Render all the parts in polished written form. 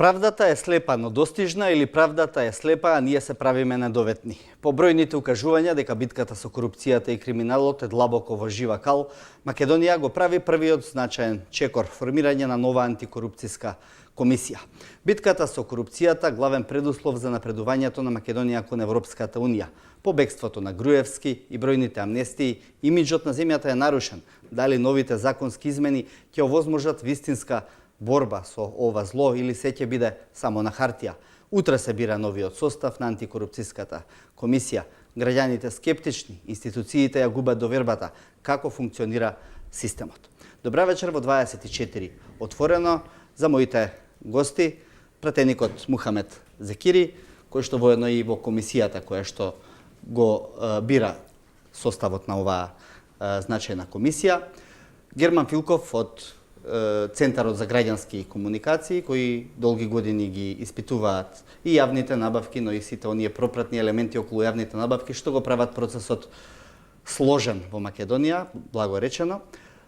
Правдата е слепа, но достижна, или правдата е слепа, а ние се правиме недоветни. По бројните укажувања дека битката со корупцијата и криминалот е длабоко во жива кал, Македонија го прави првиот значаен чекор формирање на нова антикорупцијска комисија. Битката со корупцијата главен предуслов за напредувањето на Македонија кон Европската унија. По бегството на Груевски и бројните амнестии, имиджот на земјата е нарушен. Дали новите законски измени ќе овозможат вистинска борба со ова зло или се ќе биде само на хартија. Утре се бира новиот состав на антикорупцијската комисија. Граѓаните скептични, институциите ја губат довербата како функционира системот. Добра вечер во 24. Отворено за моите гости, пратеникот Мухамед Зекири, кој што воедно и во комисијата која што го бира составот на оваа значајна комисија, Герман Филков од Центарот за граѓански комуникации, кои долги години ги испитуваат и јавните набавки, но и сите оние пропратни елементи околу јавните набавки, што го прават процесот сложен во Македонија, благо речено.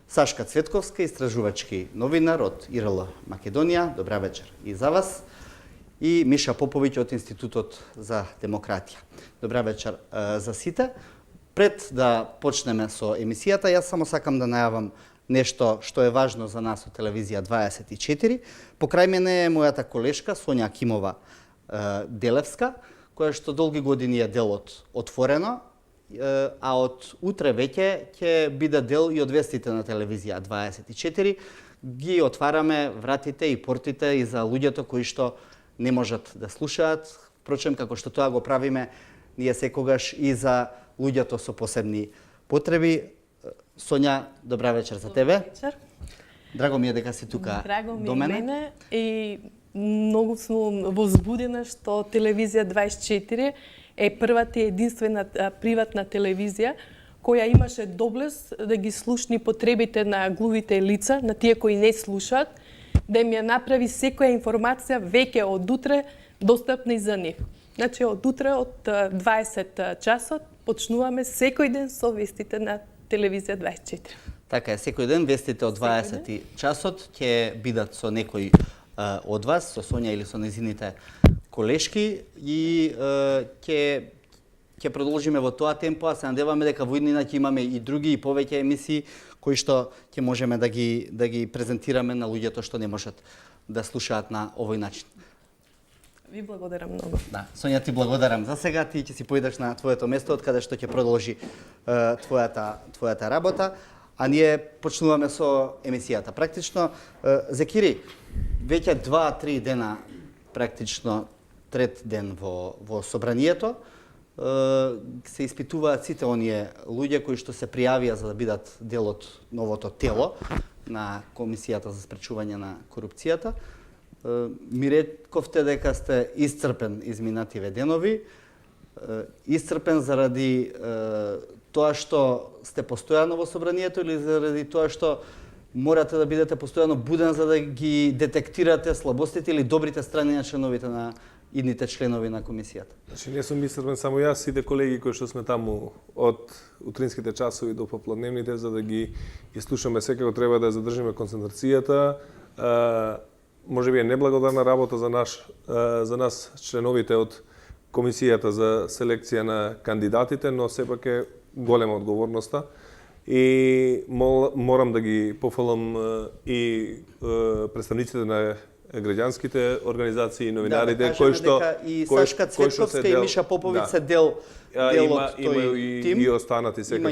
Сашка Цветковска, истражувачки новинар од ИРЛ Македонија, добра вечер и за вас. И Миша Поповиќ од Институтот за демократија. Добра вечер за сите. Пред да почнеме со емисијата, јас само сакам да најавам нешто што е важно за нас од телевизија 24. Покрај мене е мојата колешка Сонја Кимова Делевска, која што долги години е дел од Отворено, а од утре веќе ќе биде дел и од вестите на телевизија 24. Ги отвараме вратите и портите и за луѓето кои што не можат да слушаат. Впрочем, како што тоа го правиме ние секогаш и за луѓето со посебни потреби. Сонја, добра вечер за тебе. Добра вечер. Драго ми е дека си тука до мене. Драго ми е и многу сум возбудена што телевизија 24 е првата и единствена приватна телевизија која имаше доблест да ги слушни потребите на глувите лица, на тие кои не слушаат, да им ја направи секоја информација веќе од утре достапна и за нив. Значи од утре од 20 часот почнуваме секој ден со вестите на телевизија 24. Така е, секој ден вестите од 20 часот ќе бидат со некој од вас, со Сонја или со незините колешки и ќе продолжиме во тоа темпо, а се надеваме дека во иднина ќе имаме и други и повеќе емисии кои што ќе можеме да ги презентираме на луѓето што не можат да слушаат на овој начин. Ви благодарам многу. Да, Сонја, ти благодарам. За сега ти ќе си поидеш на твоето место од каде што ќе продолжи твојата работа, а ние почнуваме со емисијата. Практично, Зекири, веќе 2-3 дена, практично трет ден во собранието, се испитуваат сите оние луѓе кои што се пријавија за да бидат дел од новото тело на Комисијата за спречување на корупцијата. Ми рековте дека сте исцрпен изминативе денови, исцрпен заради тоа што сте постојано во собранието или заради тоа што морате да бидете постојано буден за да ги детектирате слабостите или добрите страни на членовите на идните членови на комисијата? Значи, не сум исцрпен само јас, сите колеги кои што сме таму од утринските часови до попладневните, за да ги слушаме, секако треба да задржиме концентрацијата. Може би е неблагодарна работа за нас членовите од Комисијата за селекција на кандидатите, но сепак е голема одговорноста. И морам да ги пофалам и представниците на граѓанските организации и новинарите, кои што и Сашка Цветковска и Миша Поповиќ се дел од тој тим. И останати секако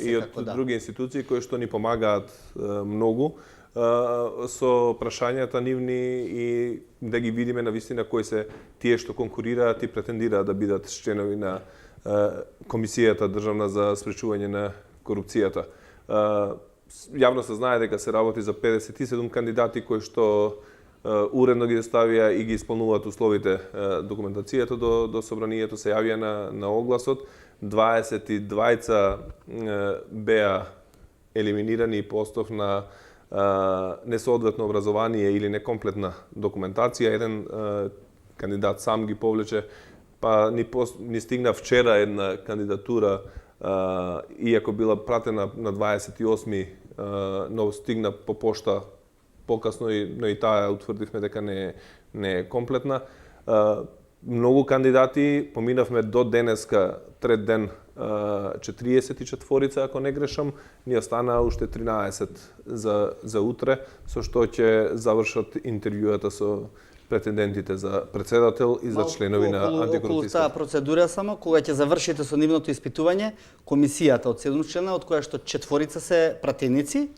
и од други институции кои што ни помагаат многу со прашањата нивни и да ги видиме на вистина кои се тие што конкурираат и претендираат да бидат членови на Комисијата државна за спречување на корупцијата. Јавно се знае дека се работи за 57 кандидати кои што уредно ги доставија и ги исполнуваат условите документацијата до собранието, се јавија на огласот. 22 беа елиминирани по основ на несоодветно образование или некомплетна документација. Еден кандидат сам ги повлече, па ни стигна вчера една кандидатура, иако била пратена на 28, но стигна по пошта покасно, но и таа утврдивме дека не не е комплетна. Многу кандидати, поминавме до денеска, трет ден, 44, ако не грешам, ни останаа уште 13 за утре, со што ќе завршат интервјуата со претендентите за председател и за членови на антикорупцијската. Околу таа процедура само, кога ќе завршите со нивното испитување, комисијата од 7 члена, од која што 4 се пратеници,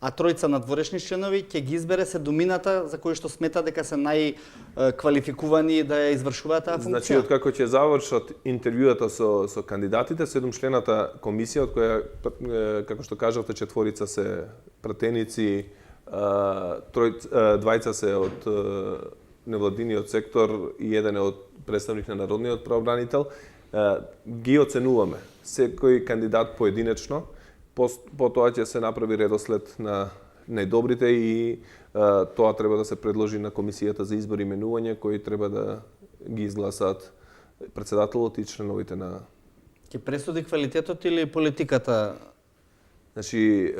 а 3 надворешни членови ќе ги избере седумината за кои што смета дека се најквалификувани да ја извршуваат таа функција. Значи, откако ќе завршат интервјуата со кандидатите, 7-члената комисија, од која, како што кажавте, 4 се пратеници, 2 се од невладиниот сектор и 1 е од представник на Народниот правобранител, ги оценуваме. Секој кандидат поединечно, потоа ќе се направи редослед на најдобрите и тоа треба да се предложи на Комисијата за избор и именување, кои треба да ги изгласаат председателот и членовите на... Ќе пресуди квалитетот или политиката? Значи,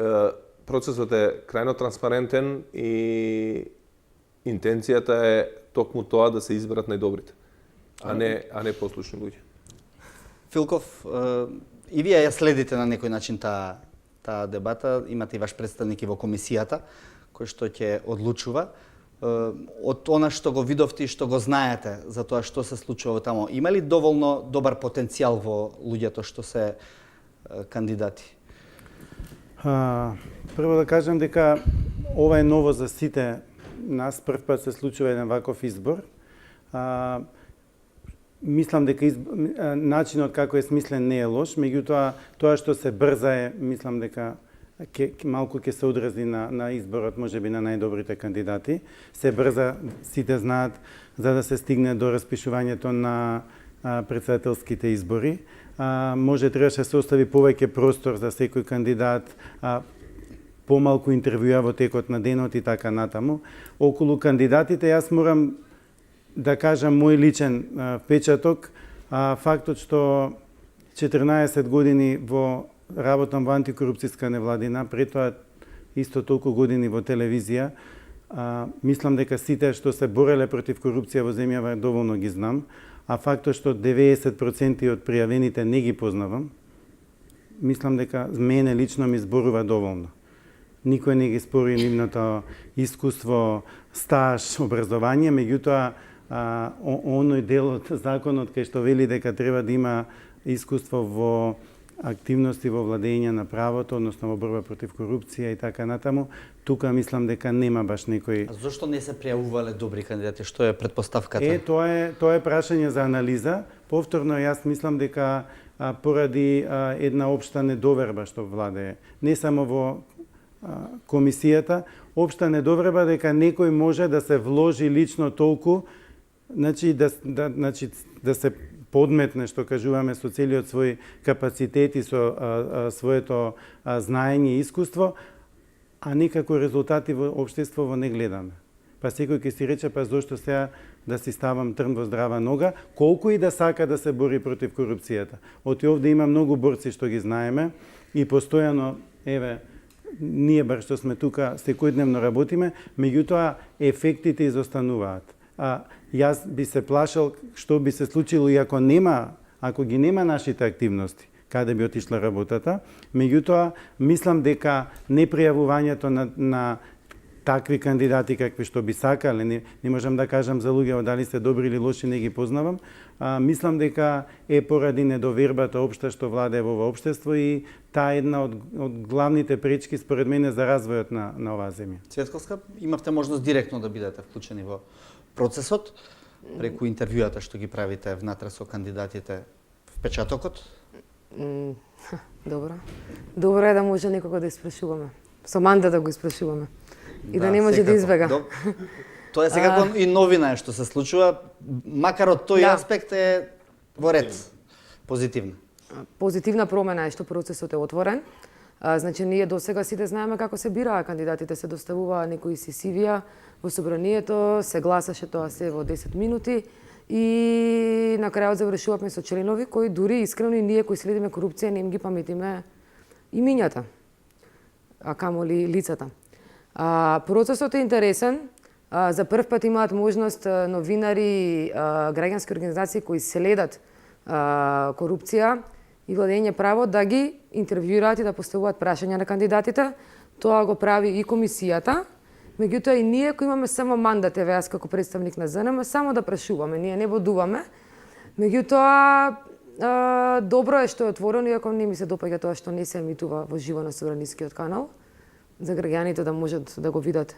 процесот е крајно транспарентен и интенцијата е токму тоа да се изберат најдобрите, а не послушни луѓе. Филков, и вие ја следите на некој начин таа дебата, имате и ваш представник и во комисијата, кој што ќе одлучува. Од она што го видовте и што го знаете за тоа што се случува тамо, има ли доволно добар потенцијал во луѓето што се кандидати? Прво да кажам дека ова е ново за сите нас, прв пат се случува еден ваков избор. Мислам дека начинот како е смислен не е лош, меѓутоа тоа што се брза е, мислам дека малку ќе се одрази на изборот, можеби на најдобрите кандидати. Се брза, сите знаат, за да се стигне до распишувањето на председателските избори. Може требаше да се остави повеќе простор за секој кандидат, помалку интервјуа во текот на денот и така натаму. Околу кандидатите јас морам да кажам мој личен печаток, фактот што 14 години во работам во антикорупцијска невладина, пред тоа исто толку години во телевизија, мислам дека сите што се бореле против корупција во земјава доволно ги знам, а фактот што 90% од пријавените не ги познавам, мислам дека мене лично ми зборува доволно. Никој не ги спори нивното искуство, стаж, образование, меѓутоа оној дел од законот кај што вели дека треба да има искуство во активности во владење на правото, односно во борба против корупција и така натаму, тука мислам дека нема баш некој... А зошто не се пријавувале добри кандидати? Што е претпоставката? Тоа е прашање за анализа. Повторно, јас мислам дека поради една општа недоверба што владее, не само во комисијата, општа недоверба дека некој може да се вложи лично толку, значи да се подметне, што кажуваме, со целиот свој капацитет и со своето знаење и искуство, а никако резултати во општеството не гледаме. Па секој ќе си рече, па зошто сега да си ставам трн во здрава нога, колку и да сака да се бори против корупцијата. Од овде има многу борци што ги знаеме и постојано, еве, ние бар што сме тука секојдневно работиме, меѓутоа ефектите изостануваат. Јас би се плашал што би се случило и ако ги нема нашите активности, каде би отишла работата. Меѓутоа, мислам дека непријавувањето на такви кандидати какви што би сакале, не можам да кажам за луѓе дали се добри или лоши, не ги познавам, мислам дека е поради недовербата општа што владее во ова општество и таа е една од главните пречки според мене за развојот на оваа земја. Цветковска, имавте можност директно да бидете вклучени во процесот преку интервјуата што ги правите внатре со кандидатите в печатокот? Добро е да може некако да испрашуваме. Со манда да го испрашуваме. И да не може да избега. Тоа е секако и новина е што се случува, макар од тој аспект е во ред, позитивна. Позитивна промена е што процесот е отворен. Значи, ние до сега сите знаеме како се бираа кандидатите, се доставува некои си CV-ја во собранието, се гласаше тоа се во 10 минути и на крајот завршувавме со членови кои дури искрено и ние кои следиме корупција не им ги паметиме имињата, а камоли лицата. Процесот е интересен, За прв пат имаат можност новинари, граѓански организации кои следат корупција и владење право да ги интервјуираат и да поставуваат прашања на кандидатите. Тоа го прави и комисијата. Меѓутоа и ние кои имаме само мандат, еве јас како представник на ЗНМ, само да прашуваме, ние не водуваме. Меѓутоа добро е што е отворено, иако не ми се допаѓа тоа што не се емитува во живо на Собранискиот канал, за граѓаните да можат да го видат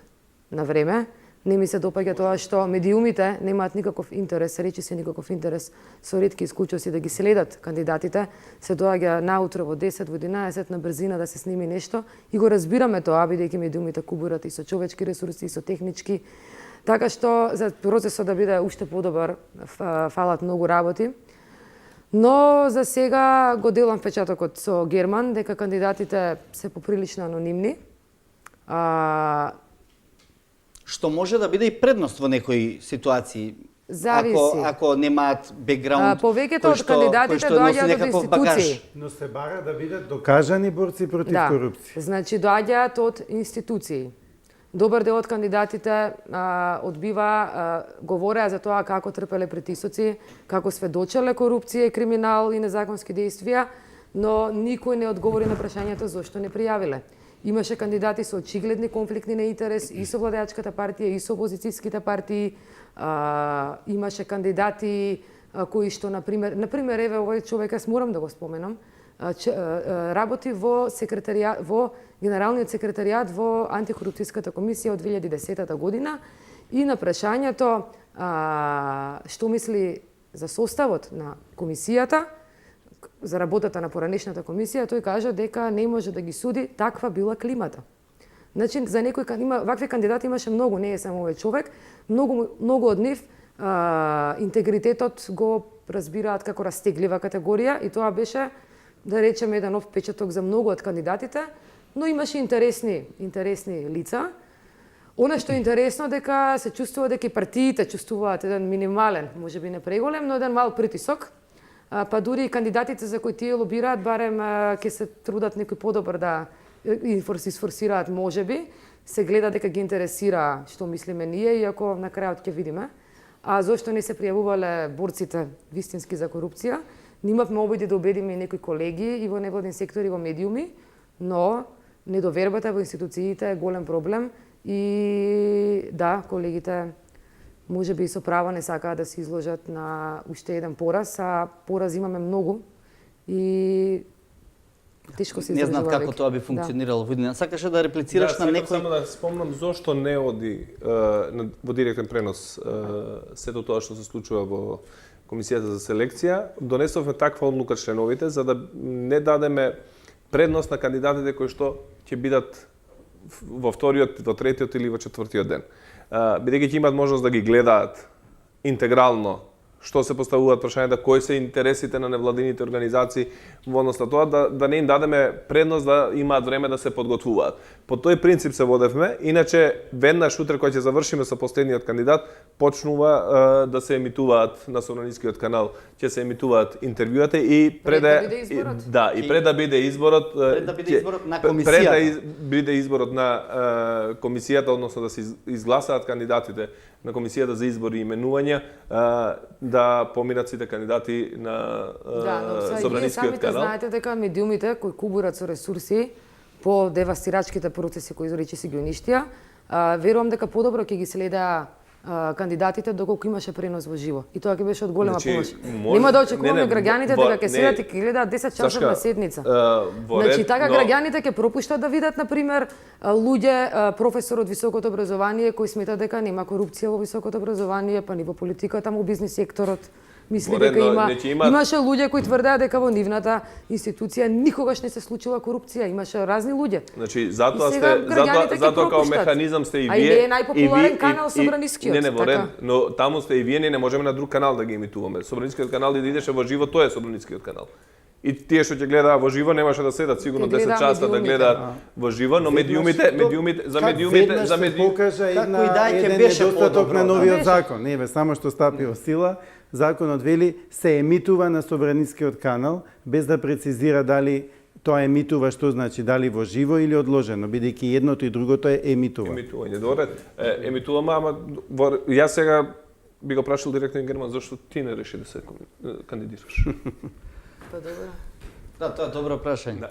на време. Не ми се допаѓа тоа што медиумите немаат никаков интерес, речи се никаков интерес, со ретки исклучоси да ги следат кандидатите, се доаѓа наутро во 10, во 11 на брзина да се сними нешто и го разбираме тоа, бидејќи медиумите кубурат и со човечки ресурси, и со технички. Така што за процесот да биде уште подобар фалат многу работи. Но за сега го делам впечатокот со Герман дека кандидатите се поприлично анонимни. Што може да биде и предност во некои ситуации. Зависи. Ако немаат бекграунд повеќето од кандидатите доаѓаат од институции. Но се бара да бидат докажани борци против корупција. Значи доаѓаат од институции. Добар дел од кандидатите говореа за тоа како трпеле притисоци, како сведочеле корупција, криминал и незаконски действија, но никој не одговори на прашањето зошто не пријавиле. Имаше кандидати со очигледни конфликтни на интерес и со владеачката партија и со опозицијските партии. Имаше кандидати кои што, например, еве овој човек, јас морам да го споменам, работи во Генералниот секретаријат во Антикорупцијската комисија од 2010 година и на прашањето што мисли за составот на комисијата, за работата на поранешната комисија, тој кажа дека не може да ги суди, таква била климата. Значи, за некој вакви кандидати имаше многу, не е само овој човек, многу од нив интегритетот го разбираат како растеглива категорија и тоа беше, да речеме, еден нов печаток за многу од кандидатите, но имаше интересни лица. Она што е интересно дека се чувствува дека и партиите чувствуваат еден минимален, можеби не преголем, но еден мал притисок. Па дури и кандидатите за кои тие лобираат, барем ќе се трудат некој подобар да изфорсираат, можеби, се гледа дека ги интересира што мислиме ние, иако на крајот ќе видиме. А зошто не се пријавувале борците вистински за корупција? Нимавме обиди да убедиме и некои колеги и во невладин сектор и во медиуми, но недовербата во институциите е голем проблем и да, колегите може би и со право не сакаат да се изложат на уште еден пораз, а пораз имаме многу и тешко се издржува. Не знам како тоа би функционирало во иднина. Сакаше да реплицираш на некој... Само да спомнам зошто не оди во директен пренос сето тоа што се случува во Комисијата за селекција. Донесовме таква одлука членовите за да не дадеме предност на кандидатите кои што ќе бидат во вториот, во третиот или во четвртиот ден. Бидејќи ќе имаат можност да ги гледаат интегрално што се поставуваат прашањата, кои се интересите на невладините организации во однос на тоа, да не им дадеме предност да имаат време да се подготвуваат. По тој принцип се водевме, иначе веднаш утре кога ќе завршиме со последниот кандидат, почнува да се емитуваат на Собранискиот канал, ќе се емитуваат интервјуите и пред да биде изборот на комисијата. Пред да биде изборот на комисијата, односно да се изгласаат кандидатите на Комисијата за избори и именувања, да поминат сите кандидати на Собранискиот канал. Знаете дека медиумите кои кубурат со ресурси по девастирачките процеси кои речи си ги уништија, верувам дека подобро ќе ги следеа кандидатите доколку имаше пренос во живо. И тоа ќе беше од голема помош. Нема да очекуваме граѓаните дека ќе седат и ќе гледаат 10 часот на седница. Значи така граѓаните ќе пропуштат да видат, например, луѓе, професор од високото образование кои сметат дека нема корупција во високото образование, па ни во политиката, му бизнис секторот. Мисли дека имаше луѓе кои тврдеа дека во нивната институција никогаш не се случила корупција, имаше разни луѓе. Значи затоа као механизам сте и вие. А и не е најпопуларен канал Собранискиот. Не, но таму сте и вие, не можеме на друг канал да ги емитуваме. Собранискиот канал да идеше во живо, тоа е Собранискиот канал. И тие што ќе гледаа во живо немаше да седат сигурно 10 часа да гледаат во живо, но медиумите покажа еден недостаток на новиот закон. Не бе, само што стапи во сила, законот вели се емитува на Собранискиот канал без да прецизира дали тоа емитува што значи дали во живо или одложено, бидејќи едното и другото е емитува. Емитување, добре. Емитуваме, ама јас сега би го прашал директно Герман, зашто ти не реши да се кандидираш? Па добро. Да, тоа е добро прашање. Да.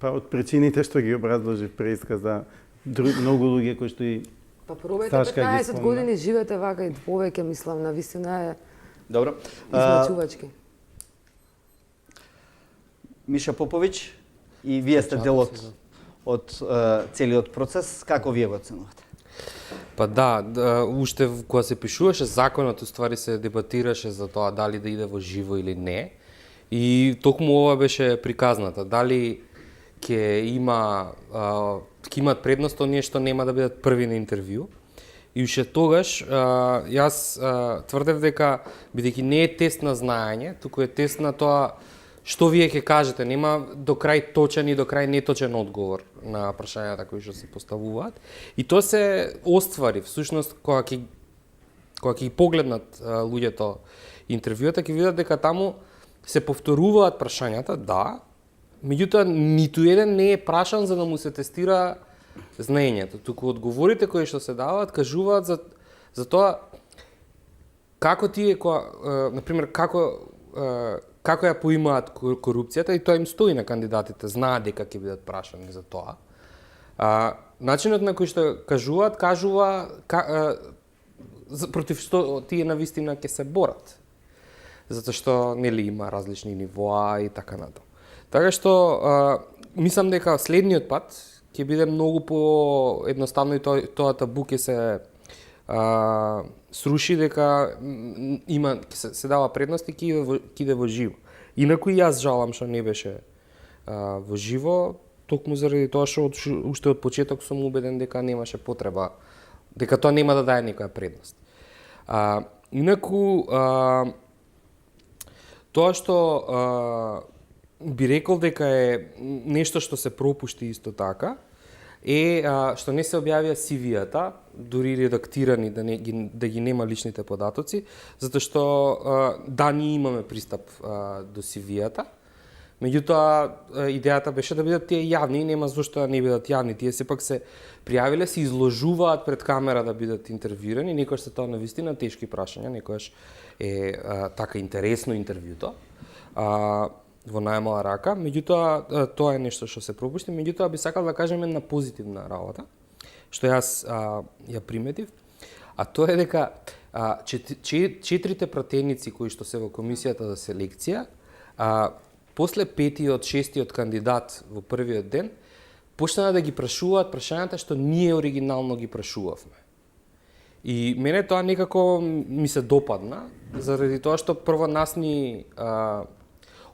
Па од причините што ги образложи преисказа многу луѓе кои што и Па пробајте Сашка ги 15 спомна. години живеете вака и повеќе, мислам, на вистина е Добро. измачувачки. Миша Поповиќ, и вие сте дел од целиот процес, како вие го оценувате? Па да, уште кога се пишуваше законот, уствари се дебатираше за тоа дали да иде во живо или не. И токму ова беше приказната. Дали ќе имат предност оние што нема да бидат први на интервју. И уште тогаш, јас тврдев дека, бидејќи не е тест на знаење, туку е тест на тоа што вие ќе кажете, нема до крај точен и до крај неточен одговор на прашањата кои што се поставуваат. И тоа се оствари, всушност, кога ќе погледнат луѓето интервјуата, ќе видат дека таму се повторуваат прашањата, да, меѓутоа ниту еден не е прашан за да му се тестира знаењето, туку одговорите кои што се даваат кажуваат за тоа како тие например како ја поимаат корупцијата, и тоа им стои на кандидатите, знаат дека ќе бидат прашани за тоа. Начинот на кој што кажува против што тие навистина ќе се борат. Затоа што нели има различни нивоа и така натаму. Така што мислам дека следниот пат ќе биде многу по едноставно и тоа табу ќе се сруши, дека се дава предност и ќе иде во живо. Инаку и јас жалам што не беше во живо, токму заради тоа што уште од почеток сум убеден дека немаше потреба, дека тоа нема да даде некоја предност. Инаку тоа што би рекол дека е нешто што се пропушти исто така, е што не се објавија CV-ата, дури редактирани да ги нема личните податоци, затоа што да, ние имаме пристап до CV-ата, меѓутоа идејата беше да бидат тие јавни и нема зошто да не бидат јавни. Тие сепак се пријавиле, се изложуваат пред камера да бидат интервјуирани, некојаш се тоа навистина тешки прашања, некојаш е така интересно интервјуто во најмала рака, меѓутоа тоа е нешто што се пропушти, меѓутоа би сакал да кажем една позитивна работа, што јас ја приметив, а тоа е дека четирите пратеници кои што се во комисијата за селекција, после петиот, шестиот кандидат во првиот ден, почнаа да ги прашуваат прашањата што ние оригинално ги прашувавме. И мене тоа некако ми се допадна, заради тоа што прво нас ни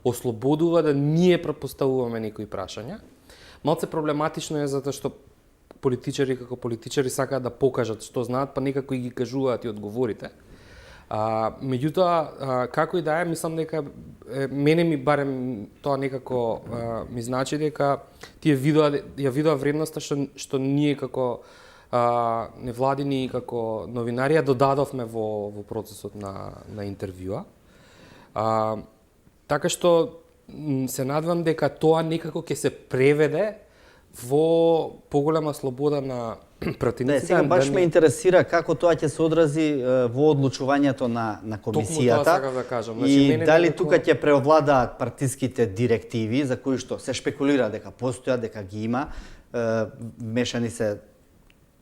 ослободува да ние препоставуваме некои прашања. Малце проблематично е затоа што политичари како политичари сакаат да покажат што знаат, па некако и ги кажуваат и одговорите. Меѓутоа, како и да е, мислам дека мене ми барем тоа некако ми значи дека тие ја видоа вредноста што ние како невладини и како новинари ја додадовме во процесот на интервјуа. Така што се надвам дека тоа некако ќе се преведе во поголема слобода на пратениците. Сега баш ме интересира како тоа ќе се одрази во одлучувањето на комисијата. Токму тоа сакав да кажам. И дали тука ќе преовладаат партиските директиви за кои што се шпекулира дека постојат, дека ги има, мешани се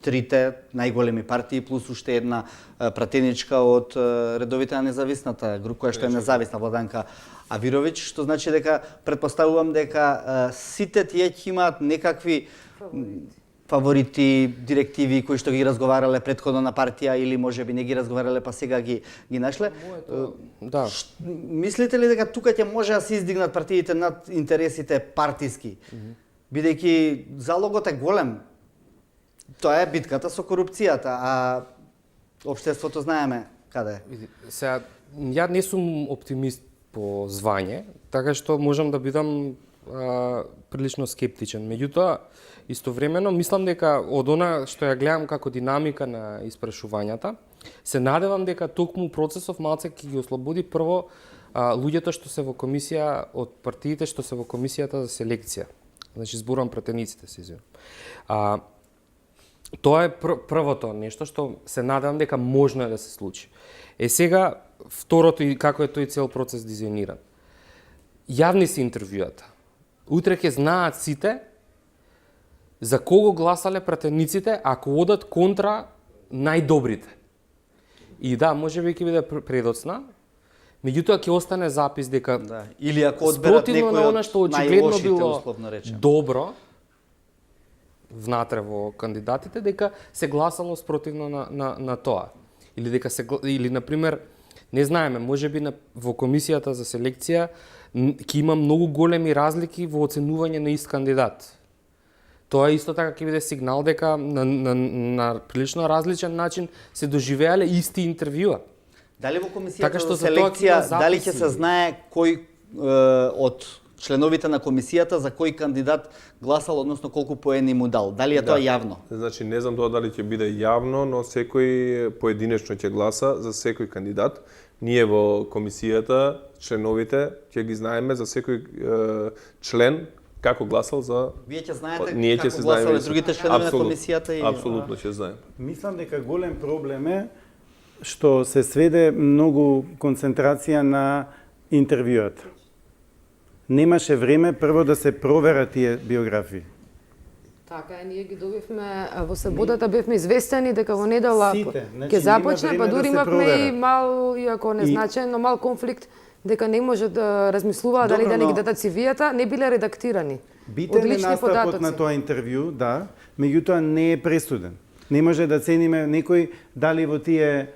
трите најголеми партии плюс уште една пратеничка од редовите на независната група која што е независна, Владанка Авировиќ, што значи дека претпоставувам дека сите тие ќе имаат некакви фаворити, директиви кои што ги разговарале претходно на партија или можеби не ги разговарале па сега ги нашле. Да. Мислите ли дека тука ќе може да се издигнат партиите над интересите партиски? Бидејќи залогот е голем. Тоа е битката со корупцијата, а општеството знаеме каде е. Сега, ја не сум оптимист по звање, така што можам да бидам прилично скептичен. Меѓутоа, истовремено, мислам дека од она што ја гледам како динамика на испрашувањата, се надевам дека токму процесов малце ќе ги ослободи прво луѓето што се во комисија, од партиите што се во комисијата за селекција. Значи, зборувам пратениците, се извинувам. Тоа е првото нешто што се надевам дека можно е да се случи. Сега, второто и како е тој цел процес дизајниран. Јавни се интервјуата. Утре ќе знаат сите за кого гласале пратениците ако одат контра најдобрите. И да, можеби ќе биде предоцна, меѓутоа ќе остане запис дека или ако одберат спротивно некој на она што очигледно најлошите, било условно речем. добро внатре во кандидатите, дека се гласало спротивно на тоа. Или на пример, не знаеме, можеби во комисијата за селекција ќе има многу големи разлики во оценување на ист кандидат. Тоа исто така ќе биде сигнал дека на прилично различен начин се доживеале исти интервјуа. Дали во комисијата Така што за за тоа ќе има селекција, дали ќе записи? се знае кој од членовите на комисијата за кој кандидат гласал, односно колку поени му дал? Дали е тоа јавно? Значи, не знам тоа дали ќе биде јавно, но секој поединечно ќе гласа за секој кандидат. Ние во комисијата, членовите, ќе ги знаеме за секој член како гласал за... Вие ќе знаете Ние ќе како се гласале знаеме. другите членови на комисијата? И... Апсолутно ќе знаеме. Мислам дека голем проблем е што се сведе многу концентрација на интервјуата. Немаше време прво да се проверат тие биографии. Така е, ние ги добивме во саботата, бевме известени дека во недела Сите, значи, ќе започне, нема па време дури да се имавме и проверат. мал, иако незначаен, но мал конфликт дека не може да размислуваат дали Добро, да не ги но- дадат CV-ата, не биле редактирани. Битен е Одлични настапот податоци. на тоа интервју, да, меѓутоа не е пресуден. Не може да цениме некој дали во тие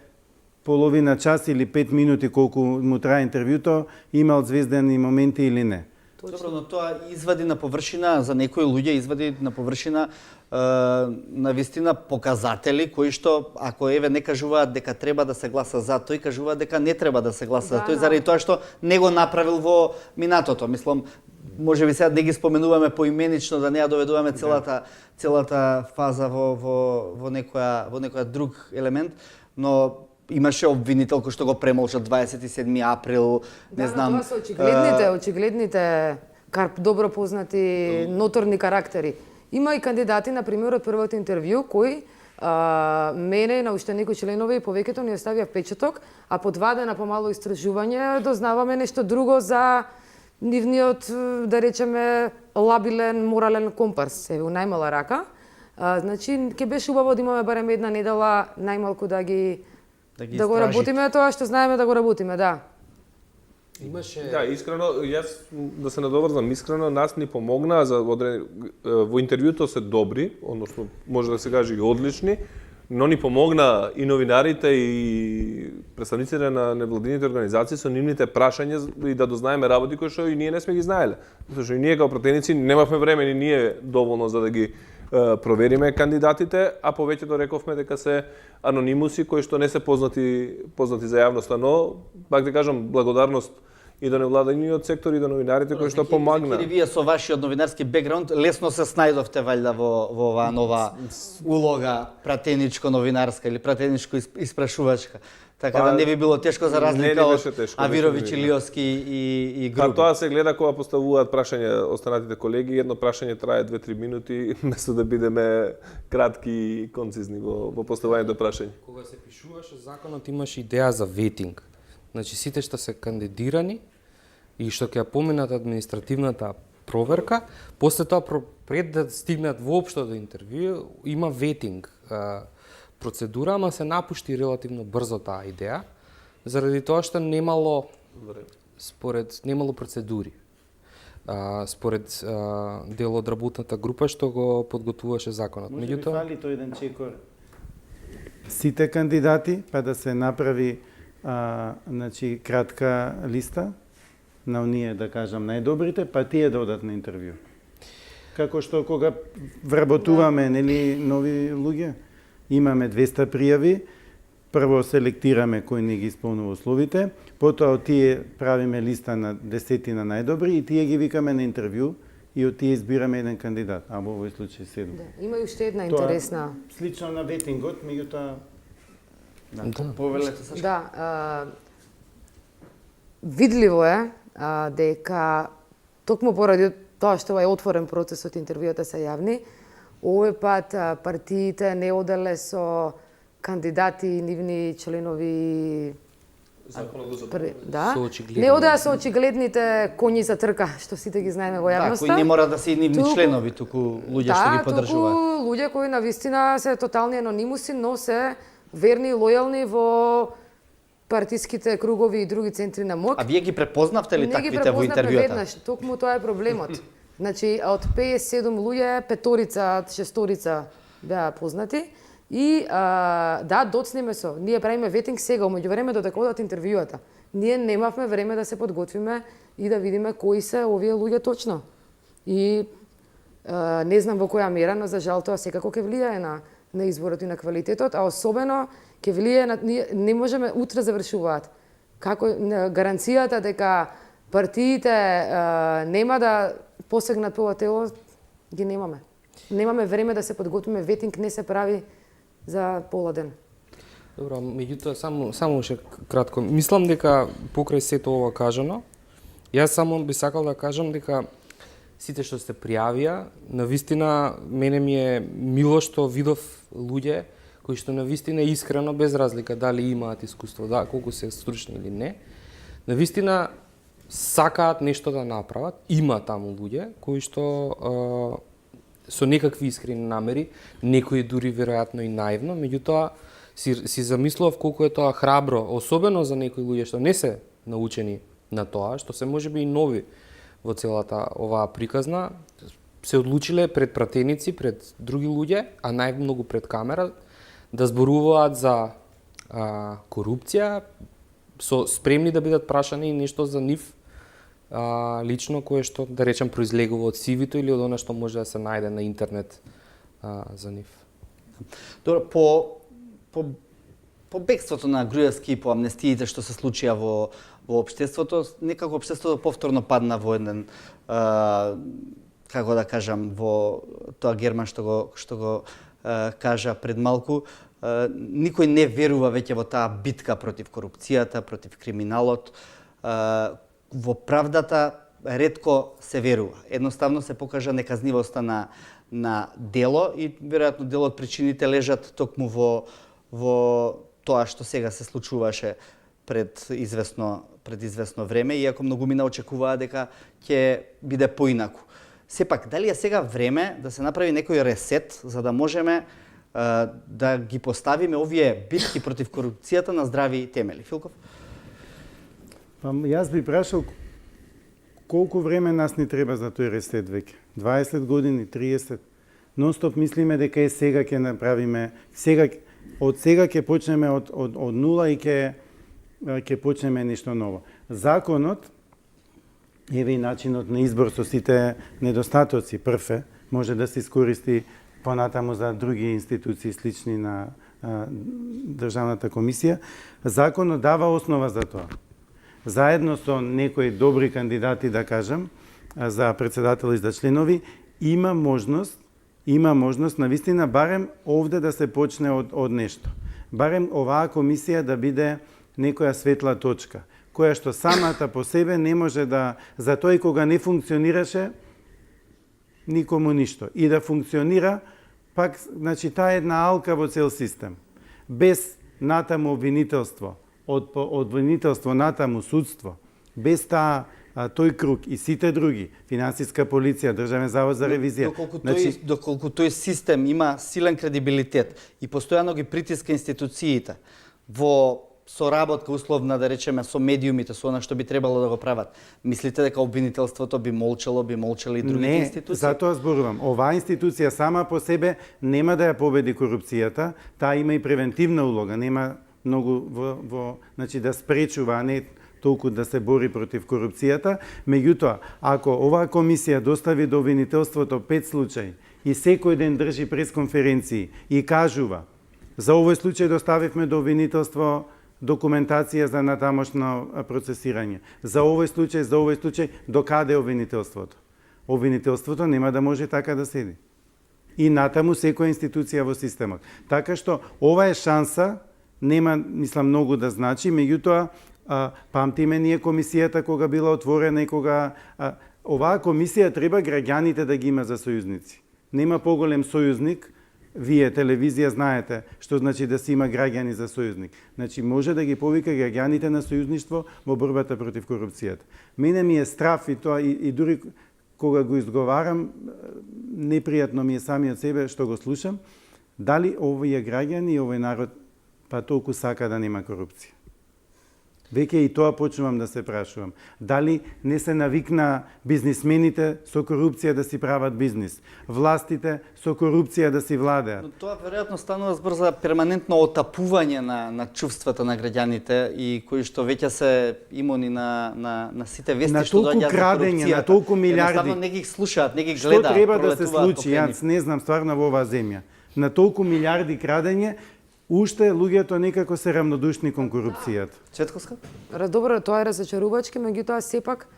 половина час или 5 минути колку му трае интервјуто имал звездени моменти или не. Добро, но тоа извади на површина, за некои луѓе извади на површина на вистина показатели кои што ако еве не кажуваат дека треба да се гласа за тој, кажуваат дека не треба да се гласа за тој заради тоа што не го направил во минатото. Мислам, можеби сега не ги споменуваме поименично да не ја доведуваме целата фаза во некоја друг елемент, но имаше обвинител кој што го премолча 27 април, не знам. Тоа се очигледните добро познати ноторни карактери. Има и кандидати, на пример, од првото интервју, кои мене и на уште некои членови повеќето ни оставија впечаток, а по 2 дена помало истражување дознаваме нешто друго за нивниот, да речеме, лабилен, морален компас, у најмала рака. Значи, ќе беше убаво да имаме барем една недела најмалку да го истражите. работиме тоа што знаеме да го работиме, да. Имаше... Да, искрено, јас да се надоврзам, искрено нас ни помогна за во интервјуто се добри, односно може да се каже и одлични, но ни помогна и новинарите и представниците на невладините организации со нивните прашања и да дознаеме работи кои што и ние не сме ги знаеле. Зашто и ние како пратеници немавме време ни ние доволно за да ги провериме кандидатите, а повеќето рековме дека се анонимуси кои што не се познати за јавноста, но пак да кажам благодарност и до невладиниот сектор и до новинарите кои што помагна. Вие со вашиот новинарски бекграунд лесно се снајдовте валјда во оваа нова улога пратеничко-новинарска или пратеничко-испрашувачка. Така да не би било тешко за разлика ни од беше тешко, Авировиќ, беше ми, Илиовски и Па Груби. тоа се гледа кога поставуваат прашање останатите колеги, едно прашање трае 2-3 минути, место да бидеме кратки и концизни во поставањето прашање. Кога се пишуваше законот имаше идеја за ветинг. Значи сите што се кандидирани и што ќе ја поминат административната проверка, после тоа пред да стигнат воопшто до интервју, има ветинг процедура, ама се напушти релативно брзо таа идеја, заради тоа што немало процедури. Според дел од работната група што го подготвуваше законот. Може би фали тој еден чекор. Сите кандидати, па да се направи значи кратка листа на оние, да кажам, најдобрите, па тие да одат на интервју. Како што кога вработуваме нели нови луѓе, имаме 200 пријави, прво селектираме кој не ги исполнува условите, потоа од тие правиме листа на 10 најдобри и тие ги викаме на интервју и од тие избираме еден кандидат, а во овој случај 7. Да. Има и уште една интересна. Слично на ветингот, меѓутоа Повелете Сашко. Да, видливо е дека токму поради тоа што е отворен процесот, интервјуата се јавни, овој пат партиите не оделе со кандидати и нивни членови. Да. Не одеа со очигледните коњи за трка, што сите ги знаеме во јавноста. Да, кои не мора да се и нивни членови, туку луѓе што ги поддржуваат. Да, туку луѓе кои навистина се тотални анонимуси, но се верни и лојални во партиските кругови и други центри на МОК. А вие ги препознавте ли таквите во интервјуата? Не ги препознавме интервјуата? веднаш, токму тоа е проблемот. Значи, од 57 луѓе, петорица, шесторица беа познати. И да, доцнеме со. Ние правиме ветинг сега, меѓу време додека одат интервјуата. Ние немавме време да се подготвиме и да видиме кои се овие луѓе точно. И не знам во која мера, но за жал тоа секако ќе влијае на изборот и на квалитетот, а особено ќе влијае на не можеме утре завршуваат. Како гаранцијата дека партиите нема да посегнат по ова тело, ги немаме. Немаме време да се подготвиме, ветинг не се прави за пола ден. Добро, меѓутоа само уште кратко. Мислам дека покрај сето ова кажано, јас само би сакал да кажам дека сите што се пријавија, навистина мене ми е мило што видов луѓе кои што навистина искрено, без разлика дали имаат искуство, да, колку се стручни или не, навистина сакаат нешто да направат. Има таму луѓе кои што со некакви искрени намери, некои дури веројатно и наивно, меѓутоа си замислував колку е тоа храбро, особено за некои луѓе што не се научени на тоа, што се можеби и нови во целата оваа приказна, се одлучиле пред пратеници, пред други луѓе, а најмногу пред камера, да зборуваат за корупција, спремни да бидат прашани нешто за нив лично, кое што, да речем, произлегува од CV-то или од она што може да се најде на интернет за нив. Добро, по бегството на Груевски и по амнестиите што се случија во општеството, некако општеството повторно падна во еден, како да кажам, во тоа Герман што го кажа пред малку, никој не верува веќе во таа битка против корупцијата, против криминалот. Во правдата ретко се верува. Едноставно се покажа неказнивоста на дело и веројатно дел од причините лежат токму во тоа што сега се случуваше пред известно време, иако многумина очекуваа дека ќе биде поинаку. Сепак, дали е сега време да се направи некој ресет за да можеме да ги поставиме овие битки против корупцијата на здрави темели? Филков? Јас би прашал колку време нас ни треба за тој ресет веќе? 20 години, 30? Нонстоп мислиме дека е сега ќе направиме, од сега ќе почнеме од нула и ќе почнеме нешто ново. Законот, еве и начинот на избор со сите недостатоци, прв може да се искористи понатаму за други институции слични на Државната комисија. Законот дава основа за тоа. Заедно со некои добри кандидати, да кажам, за председател и за членови, има можност навистина барем овде да се почне од нешто. Барем оваа комисија да биде некоја светла точка, која што самата по себе не може да, за тој кога не функционираше, никому ништо. И да функционира, пак, значи, таа е една алка во цел систем. Без натаму обвинителство, од обвинителство натаму судство, без тој круг и сите други, финансиска полиција, Државен завод за ревизија. Доколку тој систем има силен кредибилитет и постојано ги притиска институциите во соработка условна, да речеме, со медиумите, со она што би требало да го прават, мислите дека обвинителството би молчали и другите институции? Не, затоа зборувам. Оваа институција сама по себе нема да ја победи корупцијата, таа има и превентивна улога, нема многу значи да спречува, а не толку да се бори против корупцијата. Меѓутоа, ако оваа комисија достави до обвинителството 5 случаи и секој ден држи пресконференции и кажува за овој случај доставивме до обвинителство документација за натамошно процесирање. За овој случај, до каде е обвинителството? Обвинителството нема да може така да седи. И натаму секоја институција во системот. Така што ова е шанса, нема, мислам, многу да значи, меѓутоа Памтиме ние комисијата кога била отворена и кога оваа комисија треба граѓаните да ги има за сојузници. Нема поголем сојузник. Вие, телевизија, знаете што значи да си има граѓани за сојузник. Значи, може да ги повика граѓаните на сојузништво во борбата против корупцијата. Мене ми е страф и тоа, и дури кога го изговарам, непријатно ми е самиот себе што го слушам, дали овие граѓани и овој народ па толку сака да нема корупција. Веќе и тоа почнувам да се прашувам. Дали не се навикна бизнисмените со корупција да си прават бизнис, властите со корупција да си владеат. Но тоа веројатно станува збор за перманентно отапување на чувствата на граѓаните и кои што веќе се имуни на сите вести што доаѓаат за корупцијата. На толку милиарди. Едноставно не ги слушаат, не ги Што гледаат. треба да се случи? Јас не знам стварно во оваа земја. На толку милиарди крадење, уште луѓето некако се рамнодушни кон корупцијата. Цветковска? Добро, тоа е разочарувачки, меѓутоа сепак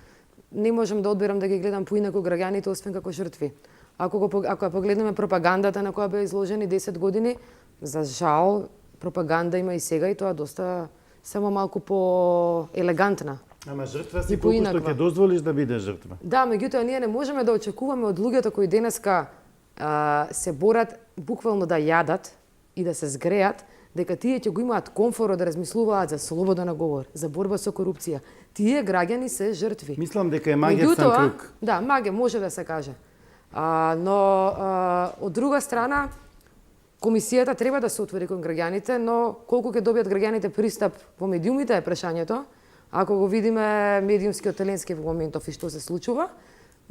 не можам да одберам да ги гледам поинаку граѓаните освен како жртви. Ако ја погледнеме пропагандата на која беа изложени 10 години, за жал пропаганда има и сега и тоа доста само малку по елегантна. Ама жртва си колку што ќе дозволиш да биде жртва. Да, меѓутоа ние не можеме да очекуваме од луѓето кои денеска се борат буквално да јадат и да се згреат, дека тие ќе го имаат комфорот да размислуваат за слобода на говор, за борба со корупција. Тие граѓани се жртви. Мислам дека е магијатен круг. Да, магија може да се каже. Но од друга страна, комисијата треба да се отвори кон граѓаните, но колку ќе добијат граѓаните пристап во медиумите е прашањето. Ако го видиме медиумскиот теленски во моментов и што се случува,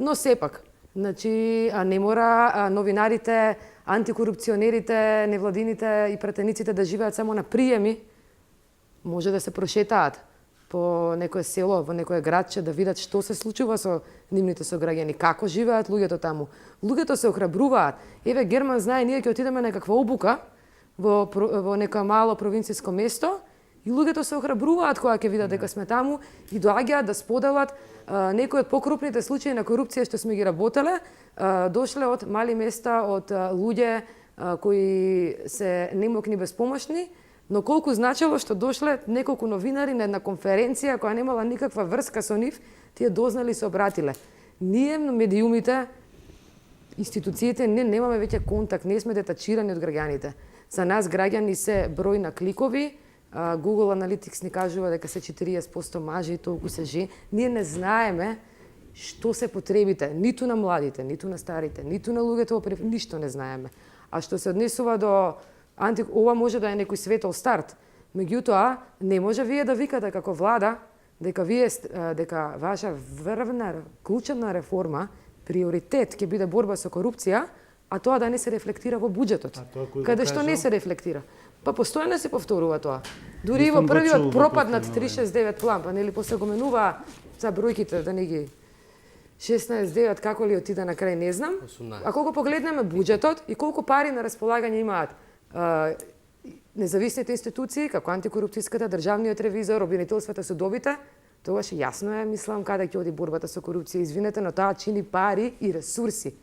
но сепак, значи не мора новинарите, антикорупционерите, невладините и пратениците да живеат само на приеми, може да се прошетаат по некое село, во некое градче, да видат што се случува со нивните сограѓани, како живеат луѓето таму. Луѓето се охрабруваат. Еве, Герман знае, ние ќе отидеме на некаква обука во некое мало провинцијско место и луѓето се охрабруваат кога ќе видат дека сме таму и доаѓаат да споделат некои од покрупните случаи на корупција што сме ги работеле, дошле од мали места, од луѓе кои се немокни безпомошни, но колку значело што дошле неколку новинари на една конференција која немала никаква врска со нив, тие дознали се обратиле. Ние медиумите, институциите, немаме веќе контакт, не сме детачирани од граѓаните. За нас граѓани се број на кликови, Google Analytics ни кажува дека се 40% мажи и толку се жени. Ние не знаеме што се потребите, ниту на младите, ниту на старите, ниту на луѓето, ништо не знаеме. А што се однесува до ова може да е некој светол старт. Меѓутоа, не може вие да викате како влада дека ваша врвна, клучна реформа, приоритет ќе биде борба со корупција, а тоа да не се рефлектира во буџетот. Каде што не се рефлектира. Па постојано се повторува тоа. Дури во првиот пропаднат 369 план, па нели после го менува за бројките да не ги 16-9 како ли отида на крај не знам. А колку погледнеме буџетот и колку пари на располагање имаат независните институции, како антикорупцијската, државниот ревизор, обвинителствата, судовите, тогаш јасно е, мислам, каде ќе оди борбата со корупција. Извинете, но таа чини пари и ресурси.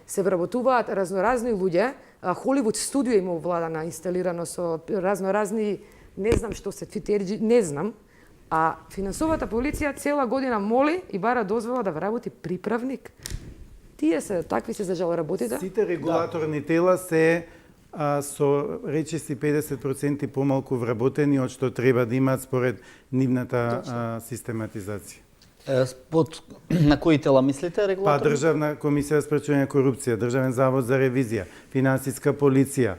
Се вработуваат разноразни луѓе, Холивуд студио има овладана, инсталирано со разноразни, не знам што се, твитерџи, не знам, а финансовата полиција цела година моли и бара дозвола да вработи приправник. Тие се, такви се за жал работите. Сите регулаторни тела се со речиси 50% помалку вработени од што треба да имаат според нивната систематизација. На кои тела мислите регулатори? Па Државна комисија за спречување корупција, Државен завод за ревизија, Финансиска полиција,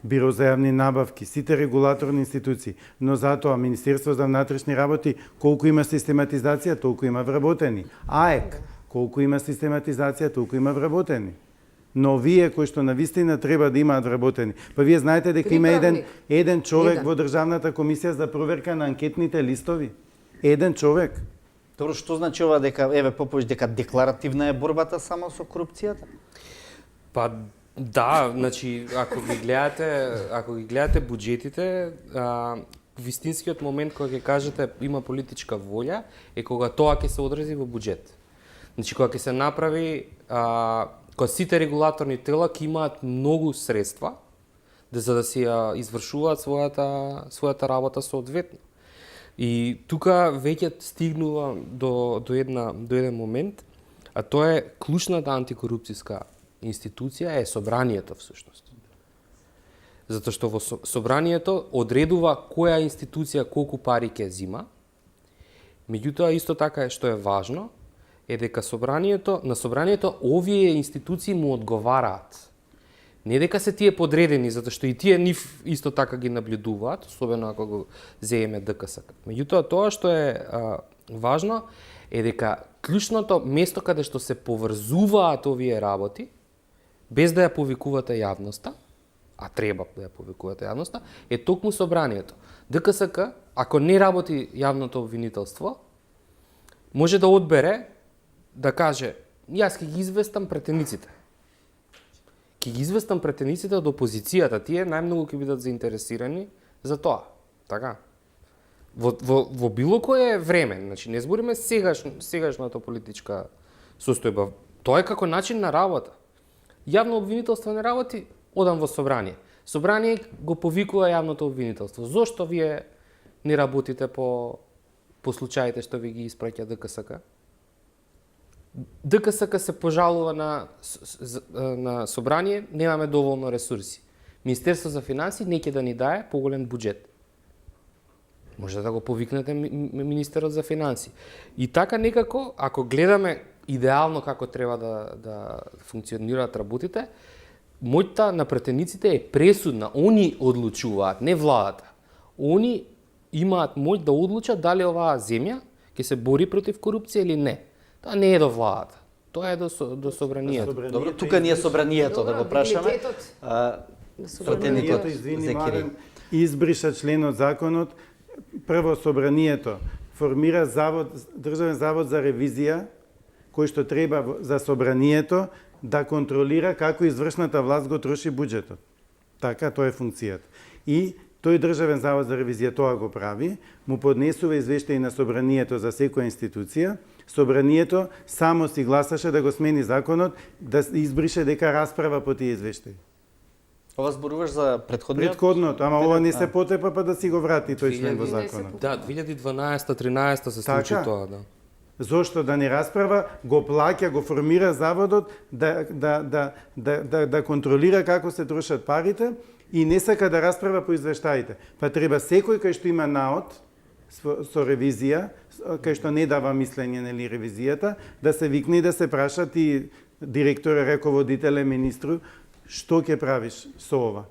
Биро за јавни набавки, сите регулаторни институции, но затоа Министерство за внатрешни работи колку има систематизација, толку има вработени. АЕК колку има систематизација, толку има вработени. Но вие кои што навистина треба да имаат вработени. Па вие знаете дека има еден човек во Државната комисија за проверка на анкетните листови. Еден човек. Добро, што значи ова дека дека декларативна е борбата само со корупцијата? Па да, значи ако ги гледате буџетите, вистинскиот момент кога ќе кажете има политичка волја е кога тоа ќе се одрази во буџет. Значи кога ќе се направи кога сите регулаторни тела ќе имаат многу средства за да си ја извршуваат својата работа соодветно. И тука веќе стигнува до еден момент, а тоа е клучната антикорупцијска институција е собранието всушност. Затоа што во собранието одредува која институција колку пари ќе зима. Меѓутоа исто така што е важно е дека на собранието овие институции му одговараат. Не дека се тие подредени, затоа што и тие нив исто така ги наблюдуваат, особено ако го земеме ДКСК. Меѓутоа тоа што е важно е дека клучното место каде што се поврзуваат овие работи, без да ја повикувате јавноста, а треба да ја повикувате јавноста, е токму собранието. ДКСК, ако не работи јавното обвинителство, може да одбере да каже, јас ќе ги известам претениците. Ќе ги известам претениците од опозицијата, тие најмногу ќе бидат заинтересирани за тоа. Така? Во било кое време, значи не збориме сегашната политичка состојба, тоа е како начин на работа. Јавно обвинителство не работи, одам во собрание. Собрание го повикува јавното обвинителство. Зошто вие не работите по случаите што ви ги испраќа ДКСК? ДКСК се пожалува на собрание, немаме доволно ресурси. Министерство за финансии не ќе да ни дае поголем буџет. Може да го повикнете министерот за финансии. И така некако, ако гледаме идеално како треба да функционираат работите, моќта на претениците е пресудна. Они одлучуваат, не владата. Они имаат моќ да одлучат дали оваа земја ќе се бори против корупција или не. Тоа не е до владата. Тоа е до собранието. Добро, тука ние собранието да го прашаме. Собранието, извини, Марен, избриша член од законот. Прво, собранието формира Државен завод за ревизија, кој што треба за собранието да контролира како извршната власт го троши буџетот. Така, тоа е функцијата. И тој Државен завод за ревизија тоа го прави, му поднесува извештај на собранието за секоја институција. Собранието само си гласаше да го смени законот, да избрише дека расправа по тие извештаи. Ова зборуваш за предходниот? Предходното, ама ова не се потепа па да си го врати тој член во законот. Да, 2012-13 се случи тоа, да. Зошто да не расправа, го плаќа, го формира заводот да контролира како се трошат парите и не сака да расправа по извештаите. Па треба секој кај што има наод со ревизија, кај што не дава мислење нели ревизијата, да се викне и да се праша ти директоре, раководителе, министру, што ќе правиш со ова?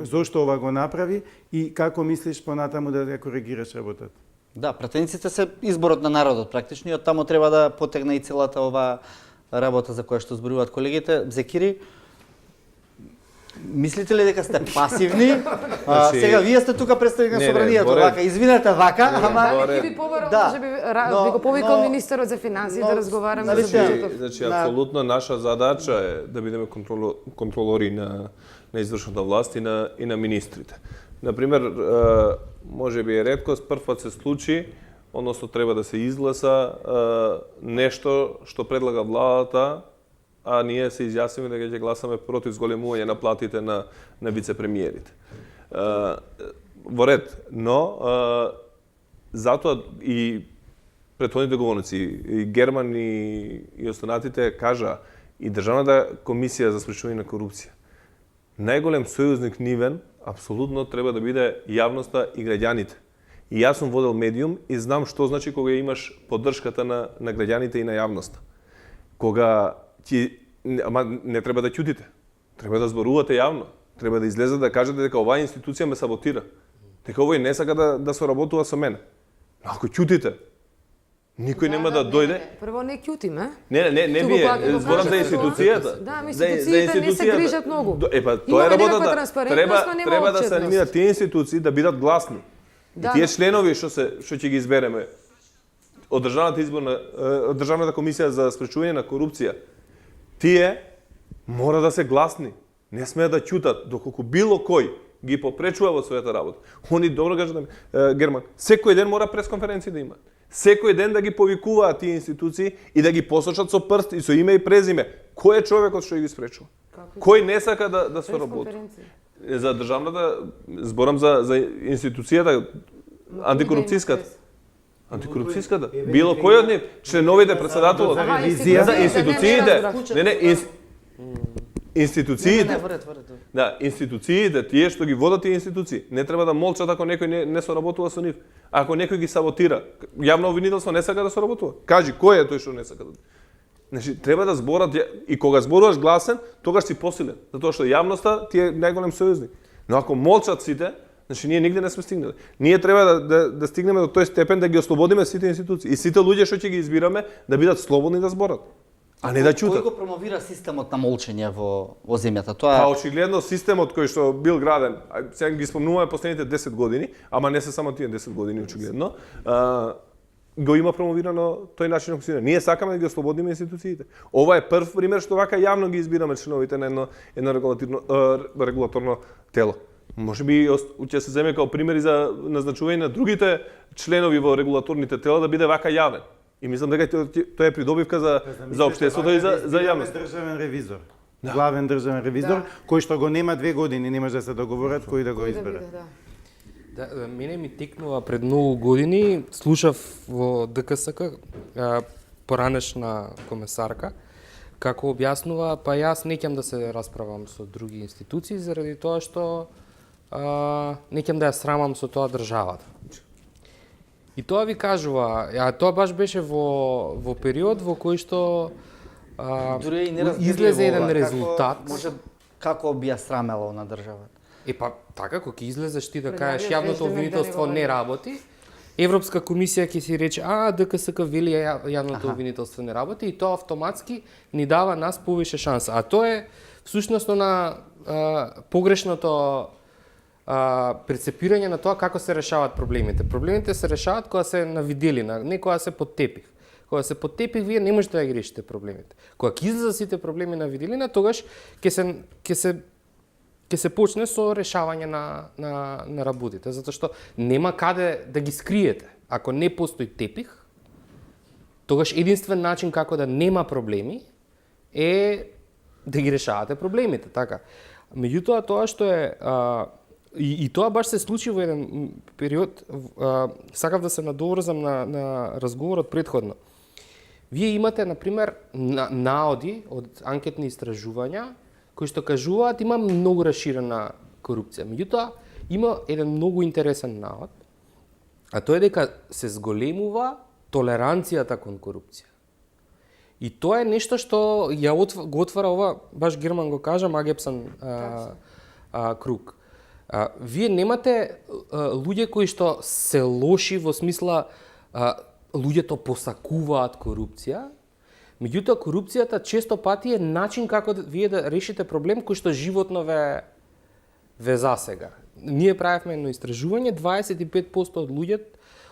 Зошто ова го направи и како мислиш понатаму да ја коригираш работата? Да, претениците се изборот на народот практично и од таму треба да потегне и целата ова работа за која што зборуваат колегите. Зекири, мислите ли дека сте пасивни? Сега вие сте тука представник на собранието, вака, извинете вака, ама би побарал, може би го повикал министерот за финансии да разговараме за буџетот. Значи, апсолутно наша задача е да бидеме контролори на извршната власт и на министрите. Например, може би е реткост, прв пат се случи, односно треба да се изгласа нешто што предлага владата, а ние се изјасниме дека ќе гласаме против зголемување на платите на вице-премиерите. Во ред, но затоа и претходните говорници, и Герман и останатите кажа, и Државната комисија за спречување на корупција. Најголем сојузник нивен апсолутно треба да биде јавноста и граѓаните. И јас сум водел медиум и знам што значи кога имаш поддршката на граѓаните и на јавноста. Кога ама не треба да ќутите. Треба да зборувате јавно. Треба да излезете да кажете дека оваа институција ме саботира. Дека овој не сака да соработува со мене. Ако ќутите, никој нема да дојде. Прво не ќутиме. Не вие, зборам за институцијата. Да, институциите не се грижат многу. Па тоа е работата. Треба да се анимираат тие институции да бидат гласни. И тие членови што ќе ги избереме од Државната комисија за спречување на корупција, тие мора да се гласни. Не смеат да ќутат доколку било кој ги попречува во својата работа. Они добро кажат, Герман, секој ден мора пресконференции да има. Секој ден да ги повикуваат тие институции и да ги посочат со прст и со име и презиме. Кој е човекот што ги спречува? Кој не сака да соработи? За државната, зборам за институцијата антикорупцијската. Антикорупцијската. Било кој од нив, членовите, председателот, За ревизија. за институциите, институциите. Да, институциите, тие што ги водат тие институции, не треба да молчат ако некој не соработува со нив. Ако некој ги саботира, јавно обвинителство не сака да соработува. Кажи кој е тој што не сака да. Значи треба да зборат и кога зборуваш гласен, тогаш си посилен, затоа што јавноста ти е најголем сојузник. Но ако молчат сите, значи ние нигде не сме стигнали. Ние треба да стигнеме до тој степен да ги ослободиме сите институции и сите луѓе што ќе ги избираме да бидат слободни да зборат. А не да чутат. Кој го промовира системот на молчење во земјата? Па очигледно системот кој што бил граден, сега ги спомнуваме последните 10 години, ама не се само тие 10 години очигледно, го има промовирано тој начин на функционирање. Ние сакаме да ги ослободиме институциите. Ова е прв пример што вака јавно ги избираме членовите на едно регулаторно тело. Може би ќе се земе како примери за назначување на другите членови во регулаторните тела да биде вака јавен. И мислам дека тоа е придобивка за општеството и за јавноста. Државен ревизор. Главен државен ревизор, кој што го нема 2 години, не може да се договорат кој да го избере. Да, мене ми текнува пред многу години, слушав во ДКСК поранешна комесарка, како објаснува, па јас не ќам да се расправам со други институции заради тоа што не ќам да ја срамам со тоа државата. И тоа ви кажува, тоа баш беше во период во кој што излезе еден резултат. Како би ја срамело на државата? Па така, кога ќе излезеш ти да кажеш јавното обвинителство не работи, Европска комисија ќе си рече, ДКСК вели јавното обвинителство не работи и тоа автоматски ни дава нас повише шанса. А тоа е всушносно на погрешното прецепирање на тоа како се решаваат проблемите. Проблемите се решаваат кога се на виделина, не кога се под тепих. Кога се под тепих, вие не можете да ги решите проблемите. Кога ќе излезат сите проблеми на виделина, тогаш ќе се почне со решавање на работите, затоа што нема каде да ги скриете. Ако не постои тепих, тогаш единствен начин како да нема проблеми е да ги решавате проблемите, така. Меѓутоа тоа што е и тоа баш се случи во еден период, сакав да се надоврзам на разговорот претходно. Вие имате, например, наоди од анкетни истражувања кои што кажуваат има многу расширена корупција. Меѓутоа, има еден многу интересен наод, а тоа е дека се зголемува толеранцијата кон корупција. И тоа е нешто што го отвара ова, баш Герман го кажа, Магепсан круг. Вие немате луѓе кои што се лоши во смисла луѓето посакуваат корупција, меѓутоа корупцијата често пати е начин како вие да решите проблем кој што животно ве засега. Ние правевме едно истражување, 25%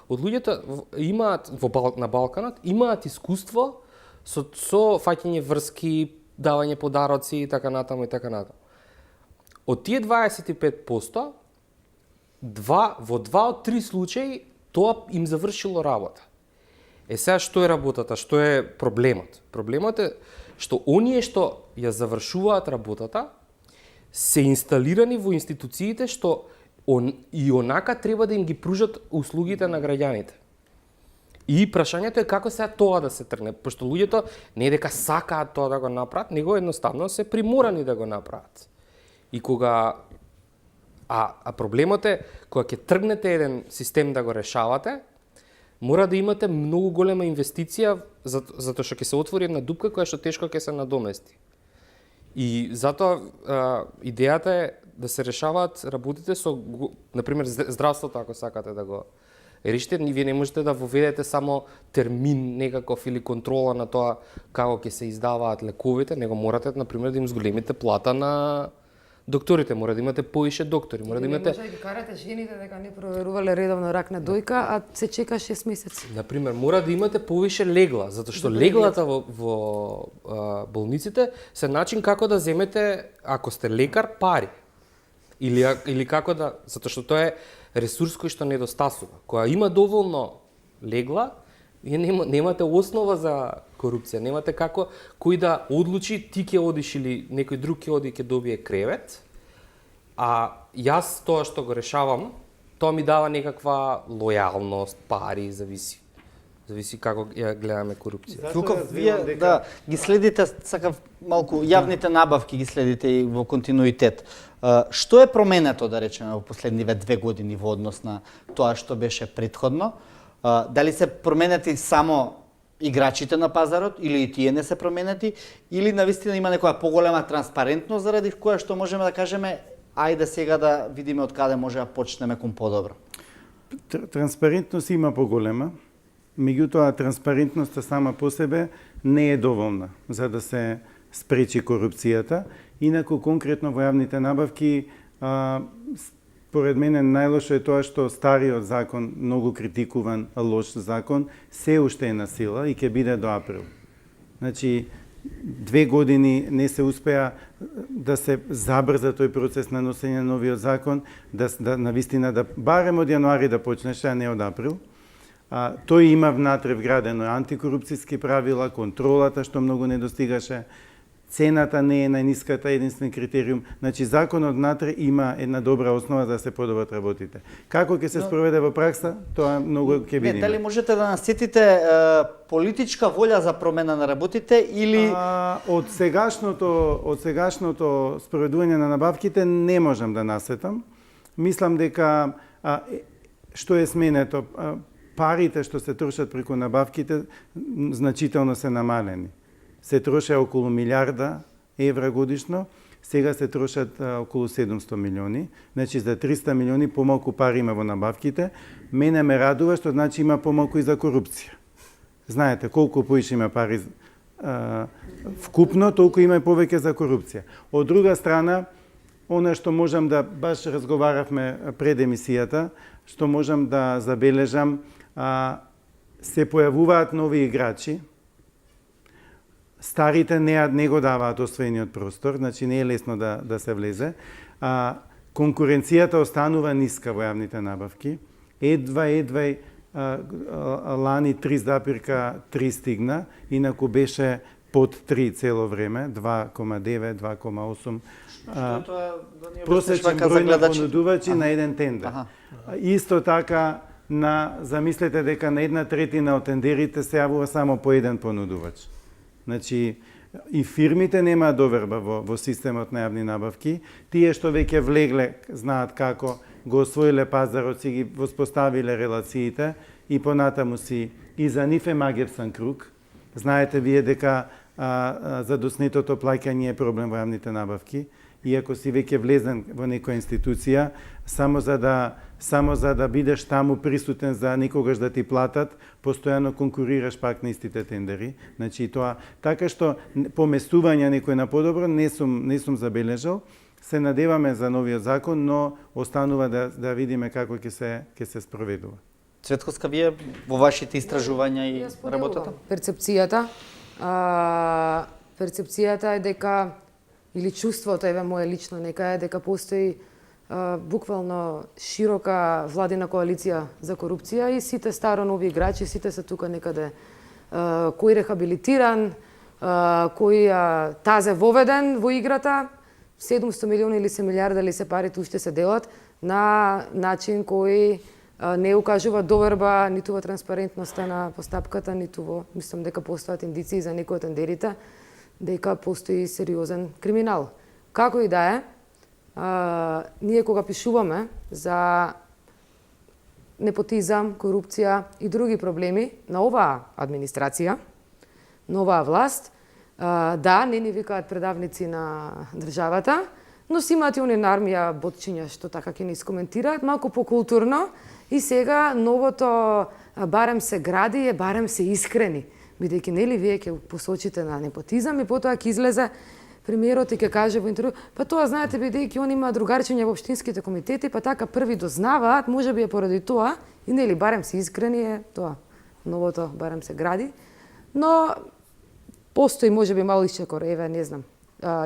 од луѓето имаат на Балканот имаат искуство со фаќање врски, давање подароци и така натаму и така натаму. Од тие 25%, во 2 од 3 случаи тоа им завршило работа. Сега што е работата, што е проблемот? Проблемот е што оние што ја завршуваат работата се инсталирани во институциите што и онака треба да им ги пружат услугите на граѓаните. И прашањето е како сега тоа да се тргне, пошто луѓето не е дека сакаат тоа да го направат, него едноставно се приморани да го направат. И кога проблемот е кога ќе тргнете еден систем да го решавате, мора да имате многу голема инвестиција затоа што ќе се отвори една дупка која што тешко ќе се надомести. И затоа идејата е да се решаваат работите со, например, здравството, ако сакате да го решите, вие не можете да воведете само термин некаков или контрола на тоа како ќе се издаваат лековите, него морате, например, да им зголемите плата на докторите, мора да имате поише доктори, мора да имате... Не може да ги карате жените дека не проверувале редовно рак на дојка, а се чека 6 месеци. Например, мора да имате повише легла, затоа што леглата во болниците се начин како да земете, ако сте лекар, пари. Или како да, затоа што тоа е ресурс кој што недостасува. Кога има доволно легла, вие немате основа за корупција, немате како кој да одлучи ти ќе одиш или некој друг ќе оди ќе добие кревет, а јас тоа што го решавам тоа ми дава некаква лојалност, пари, зависи како ја гледаме корупција. Цуков, вие ги следите, сакав малку јавните набавки ги следите и во континуитет. Што е променето, да речеме, во последниве 2 години во однос на тоа што беше претходно? Дали се променети само играчите на пазарот или и тие не се променети, или навистина има некоја поголема транспарентност заради која што можеме да кажеме ајде сега да видиме од каде може да почнеме кон подобро? Транспарентност има поголема, меѓутоа транспарентноста сама по себе не е доволна за да се спречи корупцијата. Инаку конкретно во јавните набавки, според мене најлошо е тоа што стариот закон, многу критикуван лош закон, се уште е на сила и ќе биде до април. Значи, 2 години не се успеа да се забрза тој процес на носење на новиот закон, да навистина да барем од јануари да почнеше, а не од април. Тој има внатре вградено антикорупцијски правила, контролата што многу не достигаше, цената не е најниската единствен критериум. Значи, законот внатре има една добра основа за да се подобрат работите. Како ќе се спроведе во пракса, тоа многу ќе видиме. Дали можете да насетите политичка волја за промена на работите или од сегашното спроведување на набавките не можам да насетам. Мислам дека што е сменето, парите што се трошат преку набавките значително се намалени. Се троше околу милиарда евра годишно, сега се трошат околу 700 милиони. Значи за 300 милиони помалку пари има во набавките. Мене ме радува што значи има помалку и за корупција. Знаете колку поише има пари вкупно, толку има и повеќе за корупција. Од друга страна, она што можам да баш разговаравме пред емисијата, што можам да забележам, се појавуваат нови играчи. Старите не го даваат освоениот простор, значи не е лесно да се влезе. Конкуренцијата останува ниска во јавните набавки. Едва лани 3,3 стигна, инаку беше под 3 цело време, 2,9, 2,8. Просечен број на понудувачи на еден тендер. Исто така, замислете дека на 1/3 од тендерите се јавува само по еден понудувач. Значи, и фирмите немаат доверба во системот на јавни набавки. Тие што веќе влегле, знаат како, го освоиле пазарот, си ги воспоставиле релациите и понатаму си и за нив е магевсан круг. Знаете вие дека задоснетото плаќање е проблем во јавните набавки. И ако си веќе влезен во некоја институција, само за да бидеш таму присутен за никогаш да ти платат, постојано конкурираш пак на истите тендери. Значи тоа, така што поместување некој на подобро не сум забележал. Се надеваме за новиот закон, но останува да видиме како ќе се спроведува. Цветковска, вие во вашите истражувања и работата? Перцепцијата е дека, или чувството, еве моje лично нека е дека постои буквално широка владина коалиција за корупција и сите старо нови играчи, сите се тука некаде, кој рехабилитиран, кој тазе воведен во играта, 700 милиони или се милиарда или се парите уште се делат на начин кој не укажува доверба ниту во транспарентноста на постапката, ниту во, мислам дека постојат индиции за некои од тендерите, дека постои сериозен криминал. Како и да е, ние кога пишуваме за непотизам, корупција и други проблеми на оваа администрација, на оваа власт, да, не ни викаат предавници на државата, но си имаат и они на армија ботчиња што така ќе ни искоментираат, малку покултурно, и сега новото барем се гради, барем се искрени. Бидејќи нели вие ќе посочите на непотизам и потоа ќе излезе премиерот и ќе каже во интервју, па тоа знаете бидејќи он има другарчиња во општинските комитети, па така први дознаваат, можеби е поради тоа и нели барем се искрени е тоа. Новото барем се гради, но постои можеби мало исчекор, еве не знам.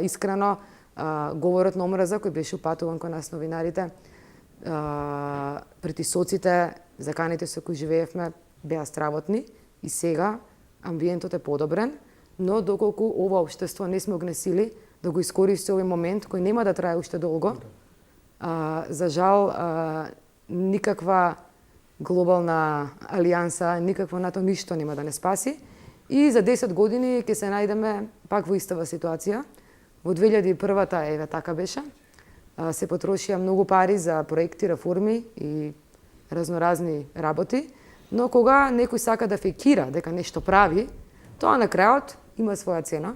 Искрено говорот на омраза кој беше упатуван кон нас новинарите, притисоците, заканите со кои живеевме беа стравотни и сега амбиентот е подобрен, но доколку ова општество не сме огнесили да го искористи овој момент кој нема да трае уште долго, за жал никаква глобална алијанса, никакво НАТО, ништо нема да не спаси. И за 10 години ќе се најдеме пак во истава ситуација. Во 2001-та, еве така беше, се потрошија многу пари за проекти, реформи и разноразни работи, но кога некој сака да фекира дека нешто прави, тоа на крајот има своја цена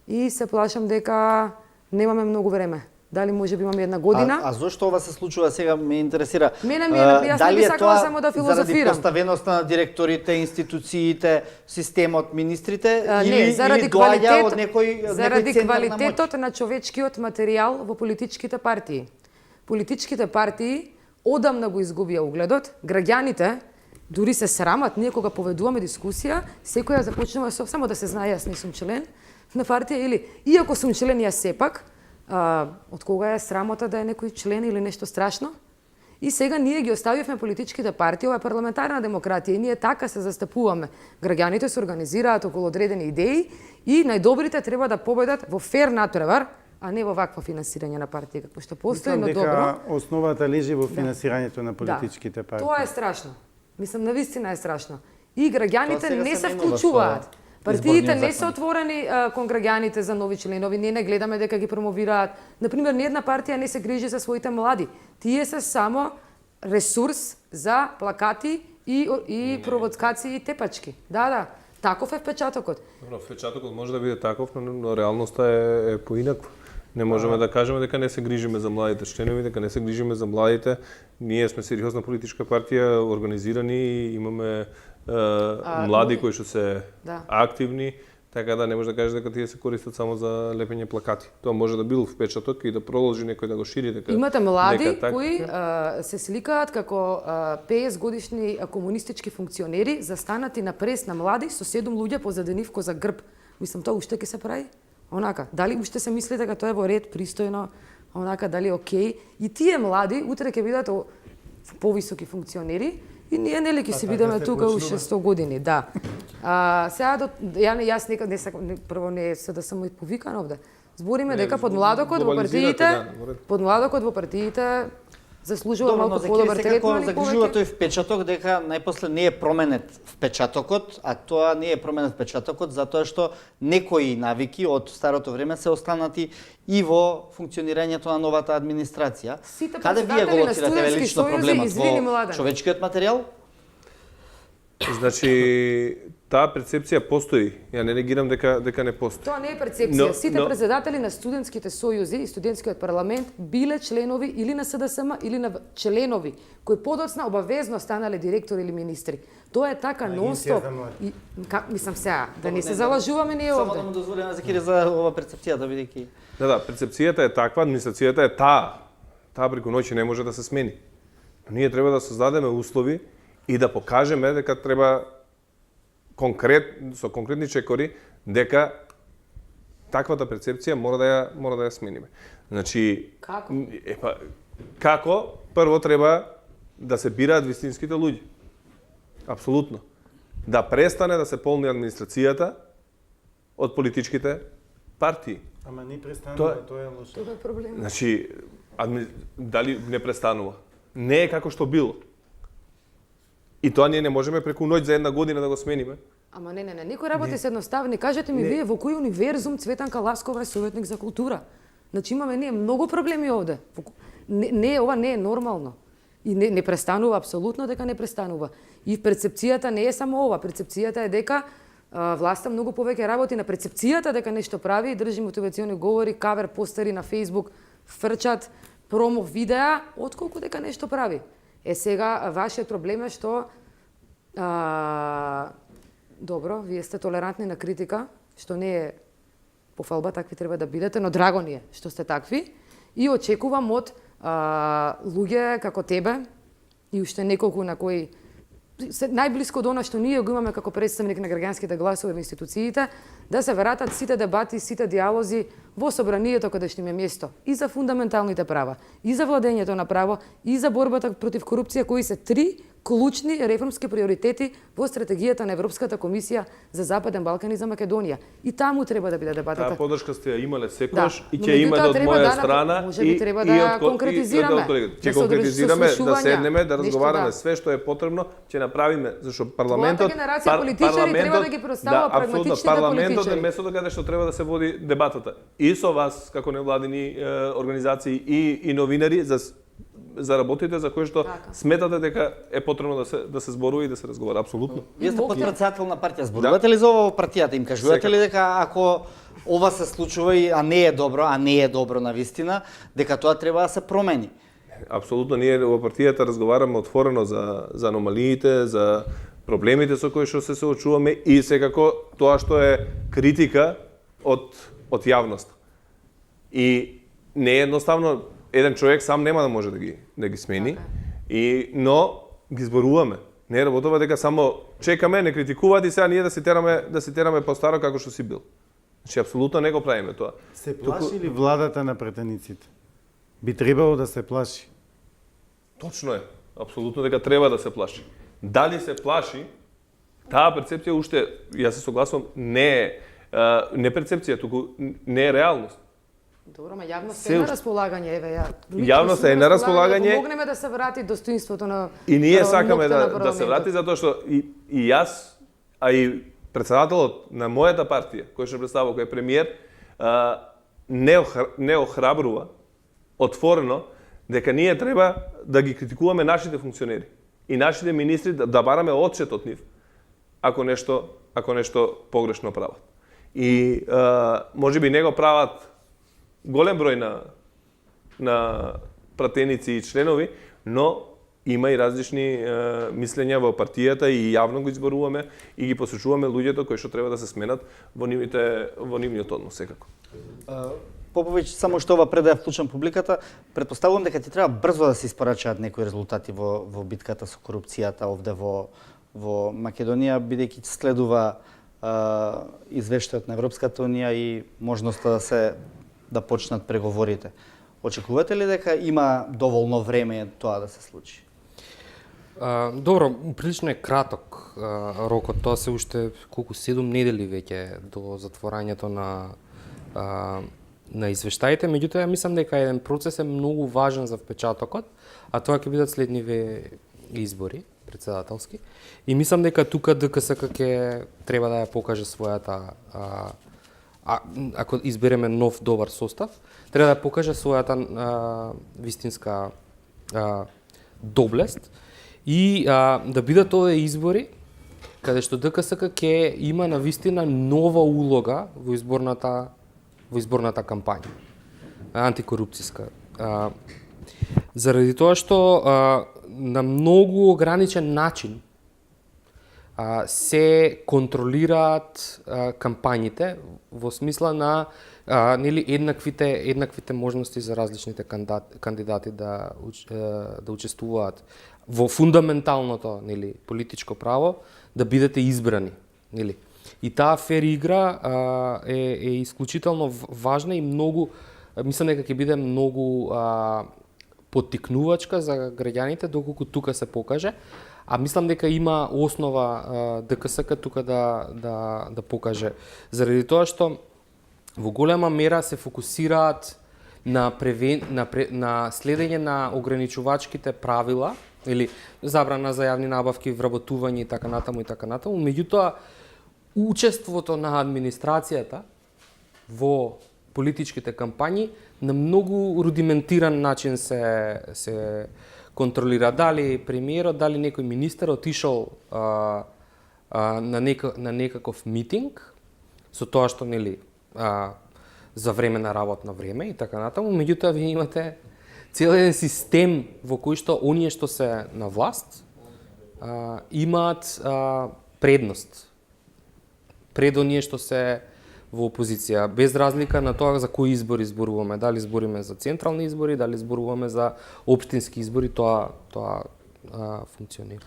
и се плашам дека немаме многу време. Дали може би имаме една година? А зошто ова се случува сега ме интересира? Јас не би сакала само да филозофирам. Заради поставеноста на директорите, институциите, системот, министрите или доаѓа од некој заради центар квалитетот на човечкиот материјал во политичките партии. Политичките партии одамна го изгубија угледот, граѓаните дури се срамат, ние кога поведуваме дискусија, секој ја започнува со само да се знае, јас не сум член на партија или иако сум член јас сепак, од кога е срамота да е некој член или нешто страшно? И сега ние ги оставивме политичките партии, ова е парламентарна демократија и ние така се застапуваме. Граѓаните се организираат околу одредени идеи и најдобрите треба да победат во фер натпревар, а не во вакво финансирање на партија, како што постои, но добро. Мислам дека основата лежи во финансирањето на политичките партии. Тоа е страшно. Мислам, навистина е страшно. И граѓаните не се вклучуваат. Партиите не се отворени кон граѓаните за нови членови, ние не гледаме дека ги промовираат. Например, ни една партија не се грижи за своите млади. Тие се само ресурс за плакати и провокации и тепачки. Да, таков е впечатокот. Добро, впечатокот може да биде таков, но реалноста е поинаква. Не можеме да кажеме дека не се грижиме за младите членови, дека не се грижиме за младите. Ние сме сериозна политичка партија, организирани и имаме млади кои што се активни, така да не може да кажеш дека тие се користат само за лепење плакати. Тоа може да бил впечаток и да продолжи некој да го шири дека имате млади кои се сликаат како 50 годишни комунистички функционери застанати на прес на млади со 7 луѓе позади нив за грб. Мислам, тоа уште ќе се прави? Онака, дали уште се мисли дека тоа е во ред, пристојно, онака, дали е окей? И тие млади утре ќе бидат повисоки функционери и ние нели ќе се видиме тука уште 100 години, да. Сега јас некад прво не се да сам повикан овде. Збориме дека под младокот во партиите заслужува малку подобар третман и загрижува тој впечаток дека најпосле не е променет впечатокот, а тоа не е променет впечатокот затоа што некои навики од старото време се останати и во функционирањето на новата администрација. Каде вие го лоцирате лично проблемот во човечкиот материјал? Значи, таа перцепција постои. Ја не негирам дека не постои. Тоа не е перцепција. Сите председатели на студентските сојузи и студентскиот парламент биле членови или на СДСМ или на членови кои подоцна обавезно станале директори или министри. Тоа е така нон-стоп. Мислам сега, да не се залажуваме ние овде. Само да му дозволиме Закири за ова перцепцијата, бидејќи Да, перцепцијата е таква, администрацијата е таа. Таа преку ноќ не може да се смени. Ние треба да создадеме услови и да покажеме дека треба со конкретни чекори дека таквата перцепција мора да ја смениме. Значи, како? Прво треба да се бираат вистинските луѓе. Апсолутно. Да престане да се полни администрацијата од политичките партии. Ама не престанува, тоа е лошо. Тоа е проблем. Значи, дали не престанува? Не е како што било. И тоа ние не можеме преку ноќ за една година да го смениме. Ама не, некои работи се едноставни. Кажете ми вие во кој универзум Цветанка Ласкова е советник за култура? Значи имаме ние многу проблеми овде. Ова не е нормално. И не престанува, апсолутно дека не престанува. И перцепцијата не е само ова. Перцепцијата е дека власта многу повеќе работи на перцепцијата дека нешто прави и држи мотивациони говори, кавер постери на Facebook, фрчат промо видеа, отколку дека нешто прави. Сега, вашиот проблем е што добро, вие сте толерантни на критика, што не е пофалба, такви треба да бидете, но драго ни е што сте такви и очекувам од луѓе како тебе и уште неколку на кои најблиско до она што ние го имаме како представник на граѓанските гласови во институциите, да се вратат сите дебати, сите диалози во собранието каде што им е место и за фундаменталните права, и за владењето на право, и за борбата против корупција, кои се три клучни реформски приоритети во стратегијата на Европската комисија за Западен Балкан и за Македонија. И таму треба да биде дебатата. Таа подршка сте ја имале секогаш и но ќе имате од треба моја страна можеби треба да конкретизираме. Ќе конкретизираме, да седнеме, да нешто разговараме све што е потребно, ќе направиме, зашто Твојата парламентот генерација политичари треба да ги представува прагматичните парламентот е политичари. местото каде што треба да се води дебатата. И со вас како невладини организации и новинари за работите за кои што сметате дека е потребно да се зборува и да се разговара. Апсолутно. Вие сте подпредседател на партија. Зборувате ли за ова во партијата? Им кажувате ли дека ако ова се случува а не е добро на вистина, дека тоа треба да се промени? Апсолутно, ние во партијата разговараме отворено за аномалиите, за проблемите со кои што се соочуваме и секако тоа што е критика од јавност. И не е едноставно, еден човек сам нема да може да ги смени, но ги зборуваме. Не е работова дека само чекаме, не критикуваат и сега ние да се тераме постаро како што си бил. Значи, апсолутно не го правиме тоа. Се плаши ли владата на претениците? Би требало да се плаши. Точно е. Апсолутно дека треба да се плаши. Дали се плаши, таа перцепција уште, јас се согласувам, не перцепција, туку не е реалност. Добро, ма јавност е на располагање, еве ја. Јавност е на располагање. Да помогнеме да се врати достоинството на и ние сакаме да се врати затоа што и јас, а и претседателот на мојата партија, кој што представува кој е премиер, не охрабрува отворено дека ние треба да ги критикуваме нашите функционери и нашите министри да бараме одчет од нив ако нешто погрешно прават. И можеби не го прават голем број на пратеници и членови, но има и различни мислења во партијата и јавно го изборуваме и ги посочуваме луѓето кои што треба да се сменат во нивниот однос секако. Поповиќ, само што ова пред да ја вклучам публиката, претпоставувам дека ти треба брзо да се испорачаат некои резултати во битката со корупцијата овде во Македонија, бидејќи следува извештајот на Европската унија и можноста да почнат преговорите. Очекувате ли дека има доволно време тоа да се случи? Добро, прилично е краток рокот, тоа се уште 7 недели веќе до затворањето на извештаите, меѓутоа ја мислам дека еден процес е многу важен за впечатокот, а тоа ќе бидат следниве избори претседателски. И мислам дека тука ДКСК ќе треба да ја покаже својата ако избереме нов добар состав, треба да покаже својата вистинска доблест и да бидат овие избори каде што ДКСК ќе има навистина нова улога во изборната кампања, антикорупцијска. Заради тоа што на многу ограничен начин се контролираат кампањите во смисла на еднаквите можности за различните кандидати да учествуваат во фундаменталното политичко право да бидете избрани. И таа фер игра е исклучително важна и многу, мислам дека ќе биде многу поттикнувачка за граѓаните доколку тука се покаже. А мислам дека има основа ДКСК тука да покаже. Заради тоа што во голема мера се фокусираат на следење на ограничувачките правила или забрана за јавни набавки, вработување и така натаму, меѓутоа учеството на администрацијата во политичките кампањи на многу рудиментиран начин се контролира. Дали премиерот, дали некој министер отишол на некаков митинг со тоа што за време на работно време и така натаму, меѓутоа вие имате цел еден систем во кој што оние што се на власт имаат предност пред оние што се во опозиција, без разлика на тоа за кои избори зборуваме, дали збориме за централни избори, дали зборуваме за општински избори, тоа функционира.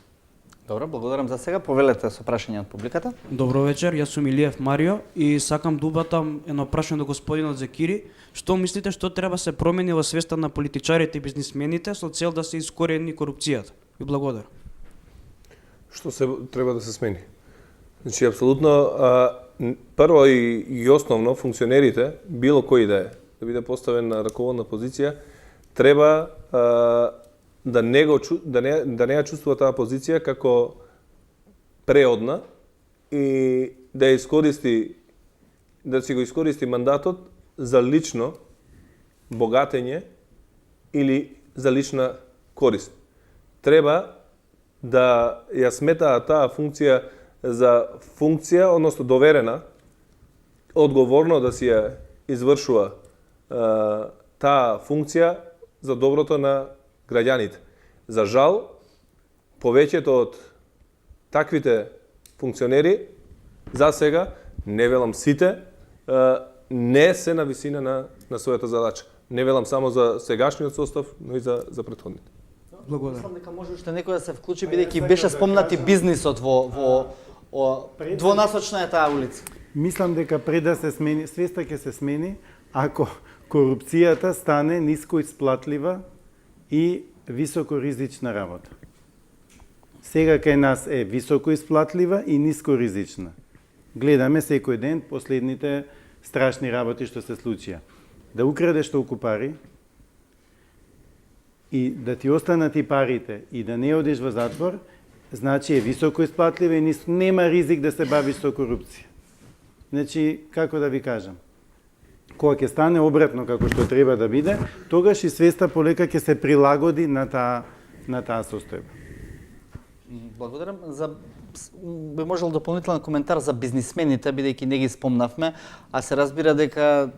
Добро, благодарам за сега. Повелете со прашање од публиката. Добро вечер, јас сум Илиев Марио и сакам да убатам едно прашање до господинот Зекири. Што мислите што треба се промени во свеста на политичарите и бизнисмените со цел да се искорени корупцијата? Ви благодарам. што се треба да се смени. Значи, апсолутно, прво и основно, функционерите, било кој да е, да биде поставен на раководна позиција, треба да не ја чувствува таа позиција како преодна и да си го искористи мандатот за лично богатење или за лична корист. Треба да ја сметаа таа функција за функција, односно доверена, одговорно да си ја извршува таа функција за доброто на граѓаните. За жал, повеќето од таквите функционери за сега, не велам сите, не се на висина на својата задача. Не велам само за сегашниот состав, но и за претходните. Благодарам. Мислам дека може уште некој да се вклучи, бидејќи беше спомнати бизнисот во двонасочна е таа улица. Мислам дека пред да се смени, свеста ќе се смени ако корупцијата стане ниско исплатлива и високо ризична работа. Сега кај нас е високо исплатлива и ниско ризична. Гледаме секој ден последните страшни работи што се случија. Да украдеш толку пари и да ти останат и парите и да не одиш во затвор, значи е високо исплатлива и нема ризик да се бавиш со корупција. Значи, како да ви кажам, кога ќе стане обратно како што треба да биде, тогаш и свеста полека ќе се прилагоди на таа состојба. Благодарам. Би можел дополнителен коментар за бизнисмените, бидејќи не ги спомнавме, а се разбира дека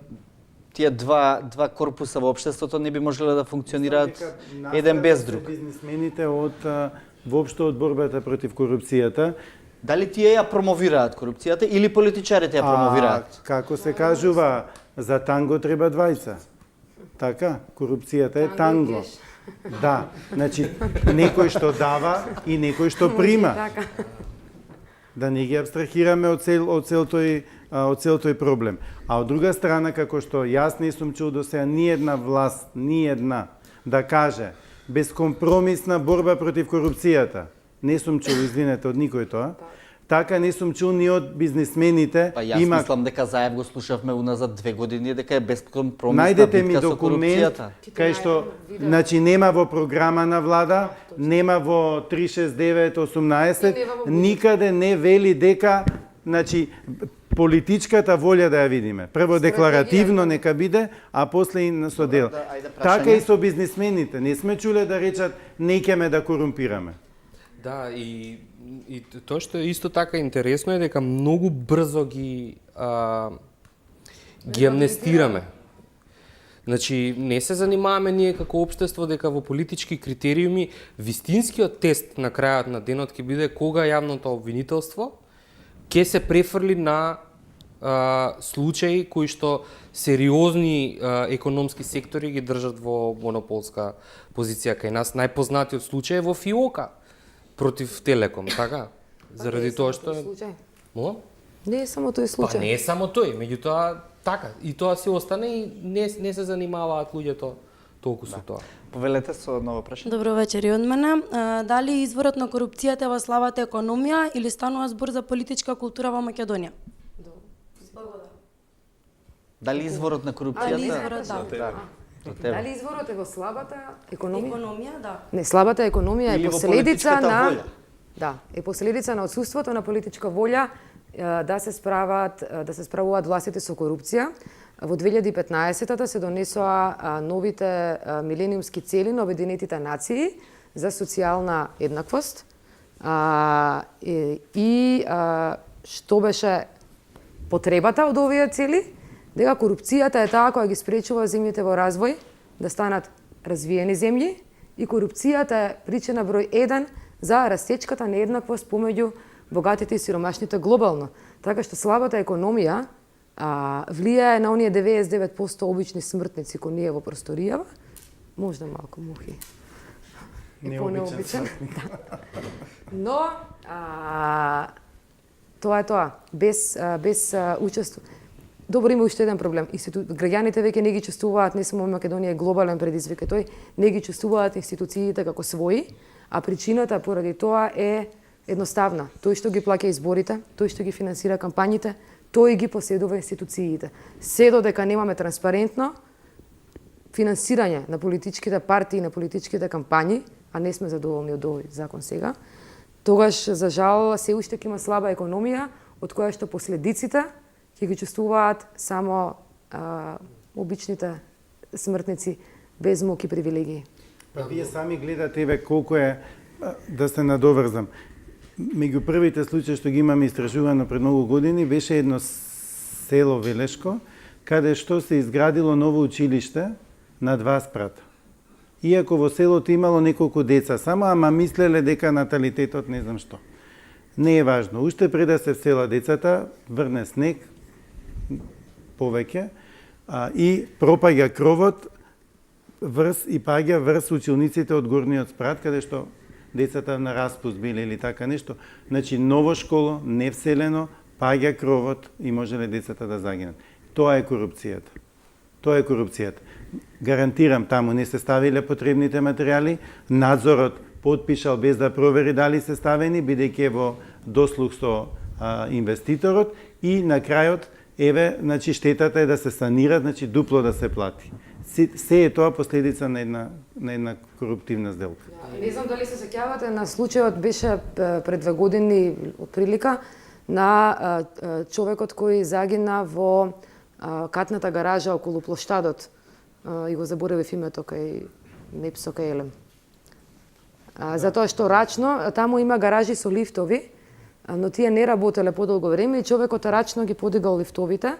тие два корпуса во општеството не би можеле да функционираат еден без друг. Бизнисмените воопшто од борбата против корупцијата. Дали тие ја промовираат корупцијата или политичарите ја промовираат? Како се кажува, за танго треба двајца. Така, корупцијата е танго. Да, значи некој што дава и некој што прима. Да не ги абстрахираме од цел тој проблем. А од друга страна, како што јас не сум чул до сега ни една власт, да каже безкомпромисна борба против корупцијата. Не сум чул, извинете, од никој тоа. Така не сум чул ни од бизнисмените. Па јас мислам дека заедно го слушавме уназад 2 години дека е безкомпромисна најдете ми битка со документ корупцијата. кај што значи нема во програма на влада, нема во 36918, никаде не вели дека значи политичката волја да ја видиме. Прво декларативно нека биде, а после и со дел. Така и со бизнисмените. Не сме чуле да речат неќеме да корумпираме. Да, и тоа што е исто така интересно е дека многу брзо ги амнестираме. Значи, не се занимаваме ние како општество дека во политички критериуми вистинскиот тест на крајот на денот ќе биде кога јавното обвинителство ќе се префрли на случаи кои што сериозни економски сектори ги држат во монополска позиција кај нас. Најпознатиот случај е во ФИОКа против Телеком, така? Заради тоа што не е само тој случај. Па не е само тој, меѓутоа така, и тоа се остане и не се занимаваат луѓето толку со тоа. Повелете со ново прашање. Добро вечер и од мене. Дали изворот на корупцијата е во слабата економија или станува збор за политичка култура во Македонија? Дали изворот на корупцијата? Дали изворот, да. Дали изворот е во слабата економија? Економија, да. Не, слабата економија Или е во последица политичката на волја? Да, е последица на отсуството на политичка волја да се справуваат властите со корупција. Во 2015-та се донесоа новите милениумски цели на Обединетите нации за социјална еднаквост. Што беше потребата од овие цели? Дека корупцијата е таа која ги спречува земјите во развој да станат развиени земји и корупцијата е причина број 1 за растечката нееднаквост помеѓу богатите и сиромашните глобално. Така што слабата економија влијае на оние 99% обични смртници кои ние во просторијава. Можда малку мухи. Необичен. Но тоа е тоа. Без учество. Добро, има уште еден проблем. Граѓаните веќе не ги чувствуваат, не само Македонија е глобален предизвик, тој не ги чувствуваат институциите како своји, а причината поради тоа е едноставна. Тој што ги плаќа изборите, тој што ги финансира кампањите, тој ги поседува институциите. Се додека немаме транспарентно финансирање на политичките партии и на политичките кампањи, а не сме задоволни од овој закон сега, тогаш, за жал, се уште ќе има слаба економија, од која што последиците ќе ги чувствуваат само обичните смртници без моки привилегии. Па вие сами гледате еве колку е, да се надоврзам. Меѓу првите случаи што ги имаме истражувано пред многу години беше едно село Велешко, каде што се изградило ново училиште на 2 спрата. Иако во селото имало неколку деца само, ама мислеле дека наталитетот не знам што. Не е важно. Уште пред да се всела децата, врне снег, повеќе, и пропаѓа кровот врз и паѓа врз училниците од горниот спрат, каде што децата на распуст биле или така нешто. Значи, ново школо, невселено, паѓа кровот и можеле децата да загинат. Тоа е корупцијата. Тоа е корупцијата. Гарантирам, таму не се ставиле потребните материјали, надзорот потпишал без да провери дали се ставени, бидејќи во дослух со инвеститорот и на крајот, еве, значи, штетата е да се санира, значи, дупло да се плати. Се е тоа последица на една коруптивна сделка. Не знам дали се сеќавате на случајот, беше пред 2 години отприлика, на човекот кој загина во катната гаража околу плоштадот, и го заборавив името кај Непсо кај Елем. Затоа што рачно, таму има гаражи со лифтови, но тие не работеле подолго време и човекот рачно ги подигал лифтовите.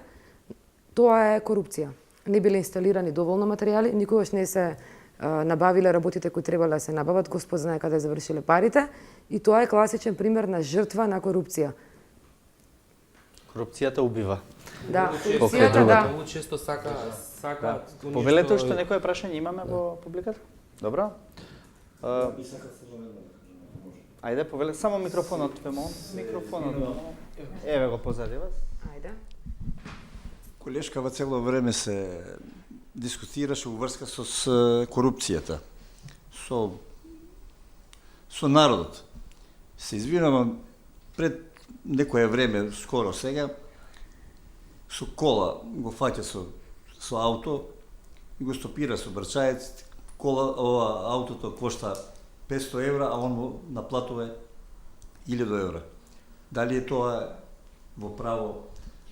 Тоа е корупција. Не биле инсталирани доволно материјали, никогаш не се набавиле работите кои требале да се набават, Господ знае каде завршиле парите, и тоа е класичен пример на жртва на корупција. Корупцијата убива. Да, корупцијата, да. Многу често сака Повелете уште некое прашање имаме во публиката? Добро. Ајде, повеле само микрофонот, ве молам. Микрофонот. Еве го позади вас. Ајде. Колешкава цело време се дискутираше во врска со корупцијата, со народот. Се извинувам, пред некое време, скоро сега, со кола го фаќа со ауто и го стопира со брчаец. Аутото кошта 500 евра, а он му наплатува 1000 евра. Дали е тоа во право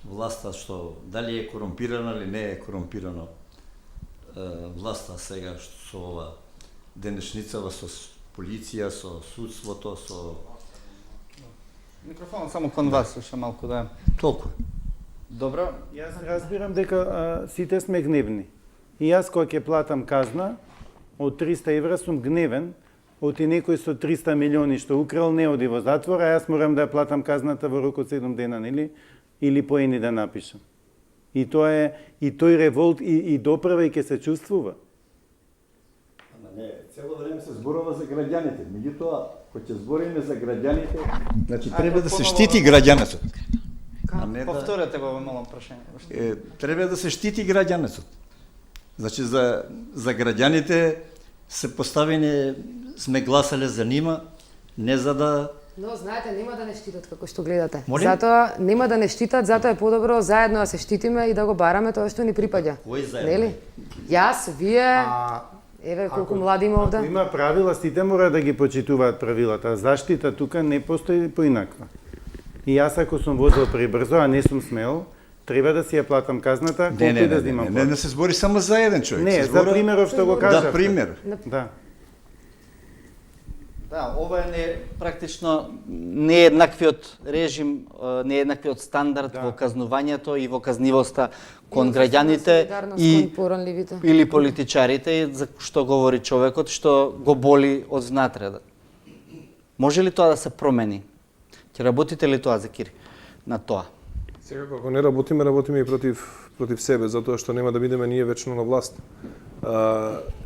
власта, што дали е корумпирана или не е корумпирана власта сега со ова денешницава, со полиција, со судството, со... Микрофонот само кон вас, уште малку да. Толку. Добро. Јас разбирам дека сите сме гневни. И јас кога ќе платам казна од 300 евра сум гневен, оти некој со 300 милиони што украл не оди во затвор, а јас морам да ја платам казната во рок од 7 дена, нели? Или поени да напишам. И тоа е, и тој револт и доправа и ќе се чувствува. Ама не, цело време се зборува за граѓаните. Меѓутоа, кога ќе збориме за граѓаните, значи треба да се штити граѓанецот. Повторете го, молам, прашање. Треба да се штити граѓанецот. Значи за граѓаните се поставени, сме гласале за нима, не за да... Но, знаете, нема да не штитат како што гледате. Молим? Затоа нема да не штитат, затоа е подобро заедно да се штитиме и да го бараме тоа што ни припаѓа. Кој заедно? Нели? Јас, вие, еве колку млади има овде. Ако има правила, сите мора да ги почитуваат правилата. Заштита тука не постои поинаква. И јас ако сум возел пребрзо, а не сум смел, треба да си ја платам казната, колку да земам плата. Не се збори само за еден човек. Не, за примеров што го кажавте. Да, пример. Да. Да, ова е практично нееднаквиот режим, нееднаквиот стандард во казнувањето и во казнивоста кон граѓаните и или политичарите, за што говори човекот, што го боли од внатре. Може ли тоа да се промени? Ќе работите ли тоа, Зекири, на тоа? Секако, ако не работиме и против себе, затоа што нема да бидеме ние вечно на власт.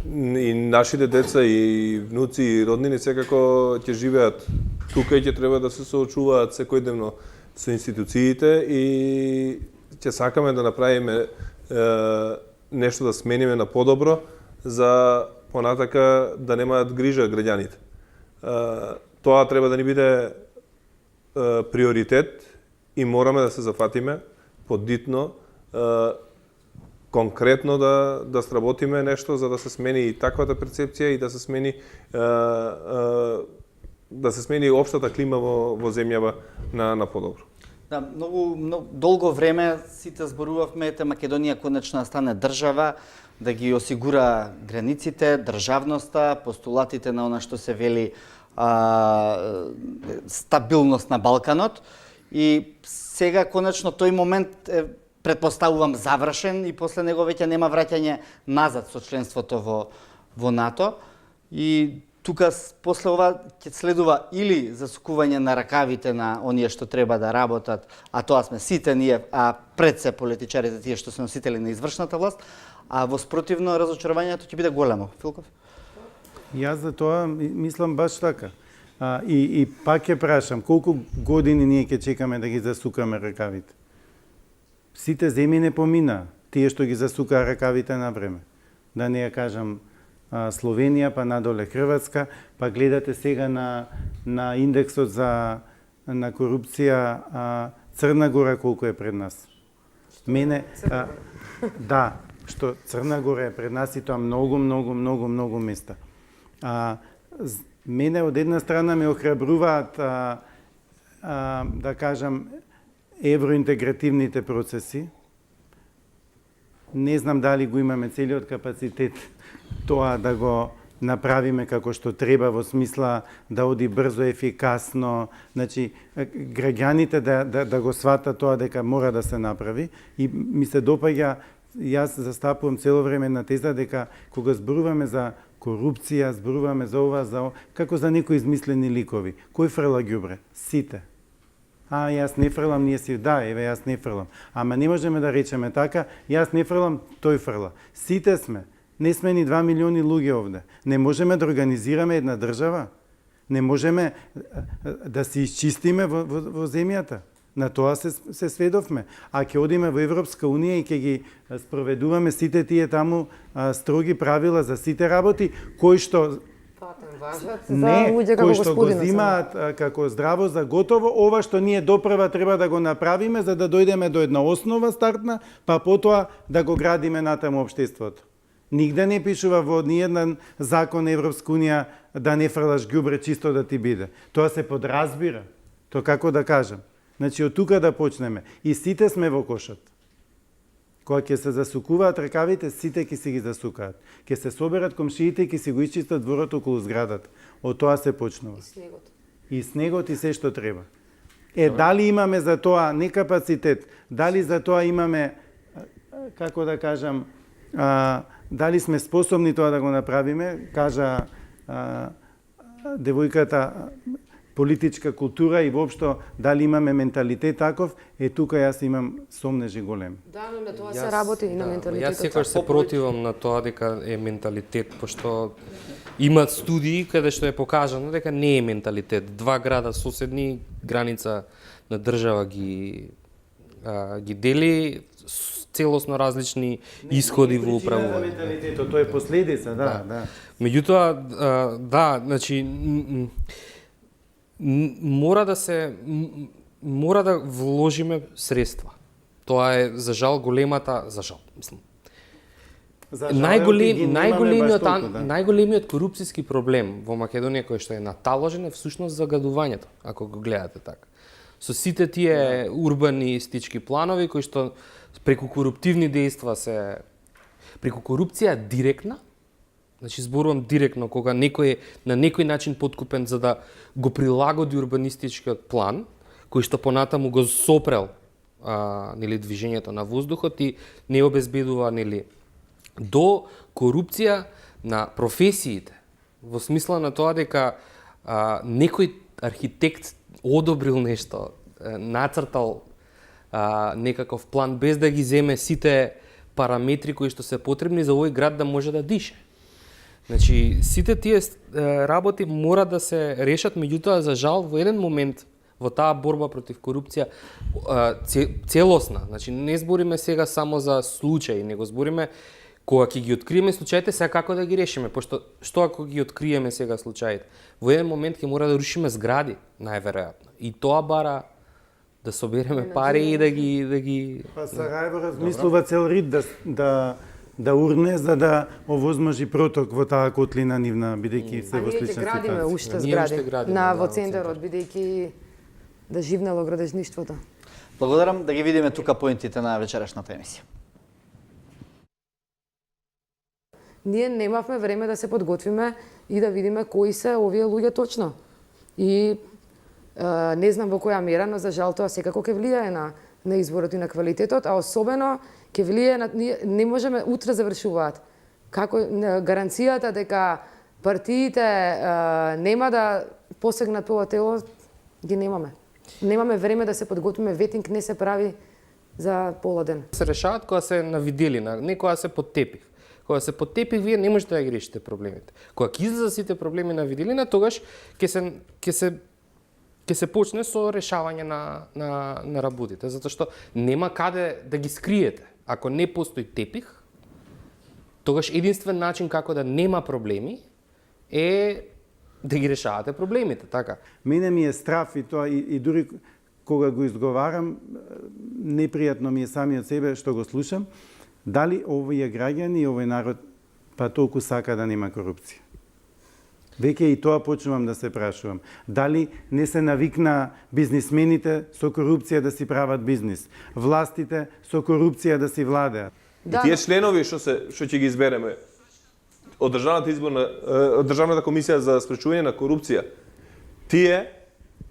И нашите деца, и внуци, и роднини секако ќе живеат тука и ќе треба да се соочуваат секојдневно со институциите и ќе сакаме да направиме нешто да смениме на подобро за понатака да немаат грижа граѓаните. Тоа треба да ни биде приоритет и мораме да се зафатиме подитно конкретно да сработиме нешто за да се смени и таквата перцепција и да се смени општата клима во земјава на подобро. Да, многу долго време сите зборувавме ете Македонија конечно да стане држава, да ги осигура границите, државноста, постулатите на она што се вели стабилност на Балканот и сега конечно тој момент е претпоставувам завршен и после него веќе нема враќање назад со членството во НАТО и тука после ова ќе следува или засукување на ракавите на оние што треба да работат, а тоа сме сите ние, а пред се политичарите тие што се носители на извршната власт, а во спротивно разочарувањето ќе биде големо. Филков? Јас за тоа мислам баш така. И пак ќе прашам, колку години ние ќе чекаме да ги засукаме ракавите? Сите земји не помина, тие што ги засукаа ракавите на време. Да не ја кажам Словенија, па надоле Хрватска, па гледате сега на индексот на корупција Црна Гора колку е пред нас. Мене да, што Црна Гора е пред нас и тоа многу места. Мене од една страна ме охрабруваат да кажам евроинтегративните процеси. Не знам дали го имаме целиот капацитет тоа да го направиме како што треба во смисла да оди брзо, ефикасно, значи граѓаните да го сватат тоа дека мора да се направи и ми се допаѓа, јас застапувам цело време на теза дека кога зборуваме за корупција, зборуваме за ова, како за некои измислени ликови. Кој фрла ѓубре? Сите. Јас не фрлам, ние си, да, еве, јас не фрлам. Ама не можеме да речеме така, јас не фрлам, тој фрла. Сите сме. Не сме ни 2 милиони луѓе овде. Не можеме да организираме една држава. Не можеме да се исчистиме во земјата. На тоа се сведовме. А ќе одиме во Европска Унија и ќе ги спроведуваме сите тие таму строги правила за сите работи, кои што кои што го зимаат како здраво за готово, ова што ние допрва треба да го направиме за да дојдеме до една основа стартна, па потоа да го градиме натаму општеството. Нигде не пишува во ниеден закон Европска Унија да не фрлаш ѓубре чисто да ти биде. Тоа се подразбира. Тоа како да кажам. Значи од тука да почнеме. И сите сме во кошот. Кога ќе се засукуваат ракавите, сите ќе си ги засукаат. Ќе се соберат комшиите и ќе си го исчистат дворот околу зградата. Од тоа се почнува. И снегот. И снегот и се што треба. Дали имаме за тоа не капацитет, дали за тоа имаме, како да кажам, дали сме способни тоа да го направиме, кажа девојката, политичка култура и воопшто дали имаме менталитет таков, тука јас имам сомнежи големи. Да, но на тоа се работи и на менталитетот. Јас секогаш се противам на тоа дека е менталитет, пошто има студии каде што е покажано дека не е менталитет. Два града соседни, граница на држава ги дели, целосно различни исходи во управување. Менталитетот, тоа е последица, да. Меѓутоа, да, значи мора да вложиме средства. Тоа е за жал големата, мислам. Најголемиот корупцијски проблем во Македонија кој што е наталожен е всушност загадувањето, ако го гледате така. Со сите тие урбанистички планови кои што преку коруптивни дејства преку корупција директна, значи зборувам директно кога некој е на некој начин подкупен за да го прилагоди урбанистичкиот план, кој што понатаму го сопрел движењето на воздухот и не обезбедува до корупција на професиите, во смисла на тоа дека некој архитект одобрил нешто, нацртал некаков план без да ги земе сите параметри кои што се потребни за овој град да може да дише. Значи, сите тие работи мора да се решат, меѓутоа, за жал, во еден момент во таа борба против корупција целосна, значи не збориме сега само за случаи, него збориме Кога ќе ги откриеме случаите, сега како да ги решиме, пошто што ако ги откриеме сега случаите? Во еден момент ќе мора да рушиме згради, најверојатно. И тоа бара да собереме пари и да ги Па Сараево размислува цел рид да урне за да овозможи проток во таа котлина нивна, бидејќи се во ние ќе слична градиме ситуација. уште Ние уште згради градиме, на да, во во центарот, бидејќи да живнело градежништвото. Благодарам, да ги видиме тука поентите на вечерашната емисија. Ние немавме време да се подготвиме и да видиме кои се овие луѓе точно. И не знам во која мера, но за жал тоа секако ќе влијае на изборот и на квалитетот, а особено ќе влијае на не можеме утре завршуваат. Како гаранцијата дека партиите нема да посегнат по ова тело ги немаме. Немаме време да се подготвиме, ветинг не се прави за пола ден. се решават кога се на виделина, не кога се под тепих. Кога се под тепих, вие не можете да ги решите проблемите. Кога ќе излезат сите проблеми на виделина, тогаш ќе се почне со решавање на работите, затоа што нема каде да ги скриете. Ако не постои тепих, тогаш единствен начин како да нема проблеми е да ги решавате проблемите, така. Мене ми е страф и тоа и дури кога го изговарам, непријатно ми е самиот себе што го слушам, дали овие граѓани и овој народ па толку сака да нема корупција. Веќе и тоа почнувам да се прашувам. Дали не се навикна бизнисмените со корупција да си прават бизнис, властите со корупција да си владеат. И тие членови што ќе ги избереме од Државната комисија за спречување на корупција, тие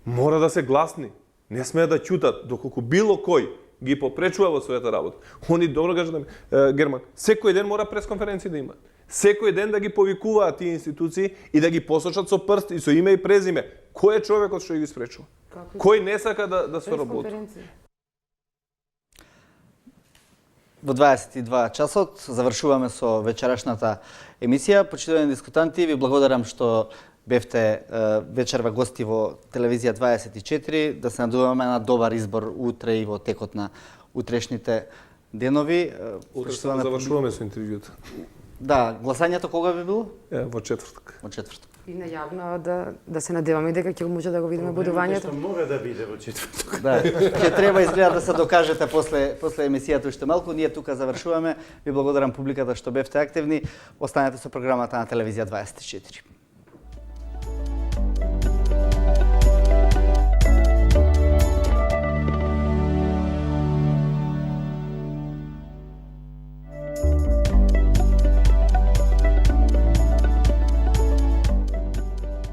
мора да се гласни, не смеат да ќутат доколку било кој ги попречува во својата работа. Они добро кажат Герман, секој ден мора пресконференции да има. Секој ден да ги повикуваат тие институции и да ги посочат со прст и со име и презиме кој е човекот што ги спречува. Кој не сака да се работи. Во 22 часот завршуваме со вечерашната емисија. Почитувани дискутанти, ви благодарам што бевте вечерва гости во телевизија 24, да се надуваме на добар избор утре и во текот на утрешните денови. Утре само завршуваме со интервјута. Да, гласањето кога би било? Во четвртак. Во четвртак. И најавно да се надеваме дека ќе може да го видиме будувањето. Што мора да биде во четврток. Да, ќе треба изгледа да се докажете после емисијата уште малку. Ние тука завршуваме. Ви благодарам публиката што бевте активни. Останете со програмата на телевизија 24.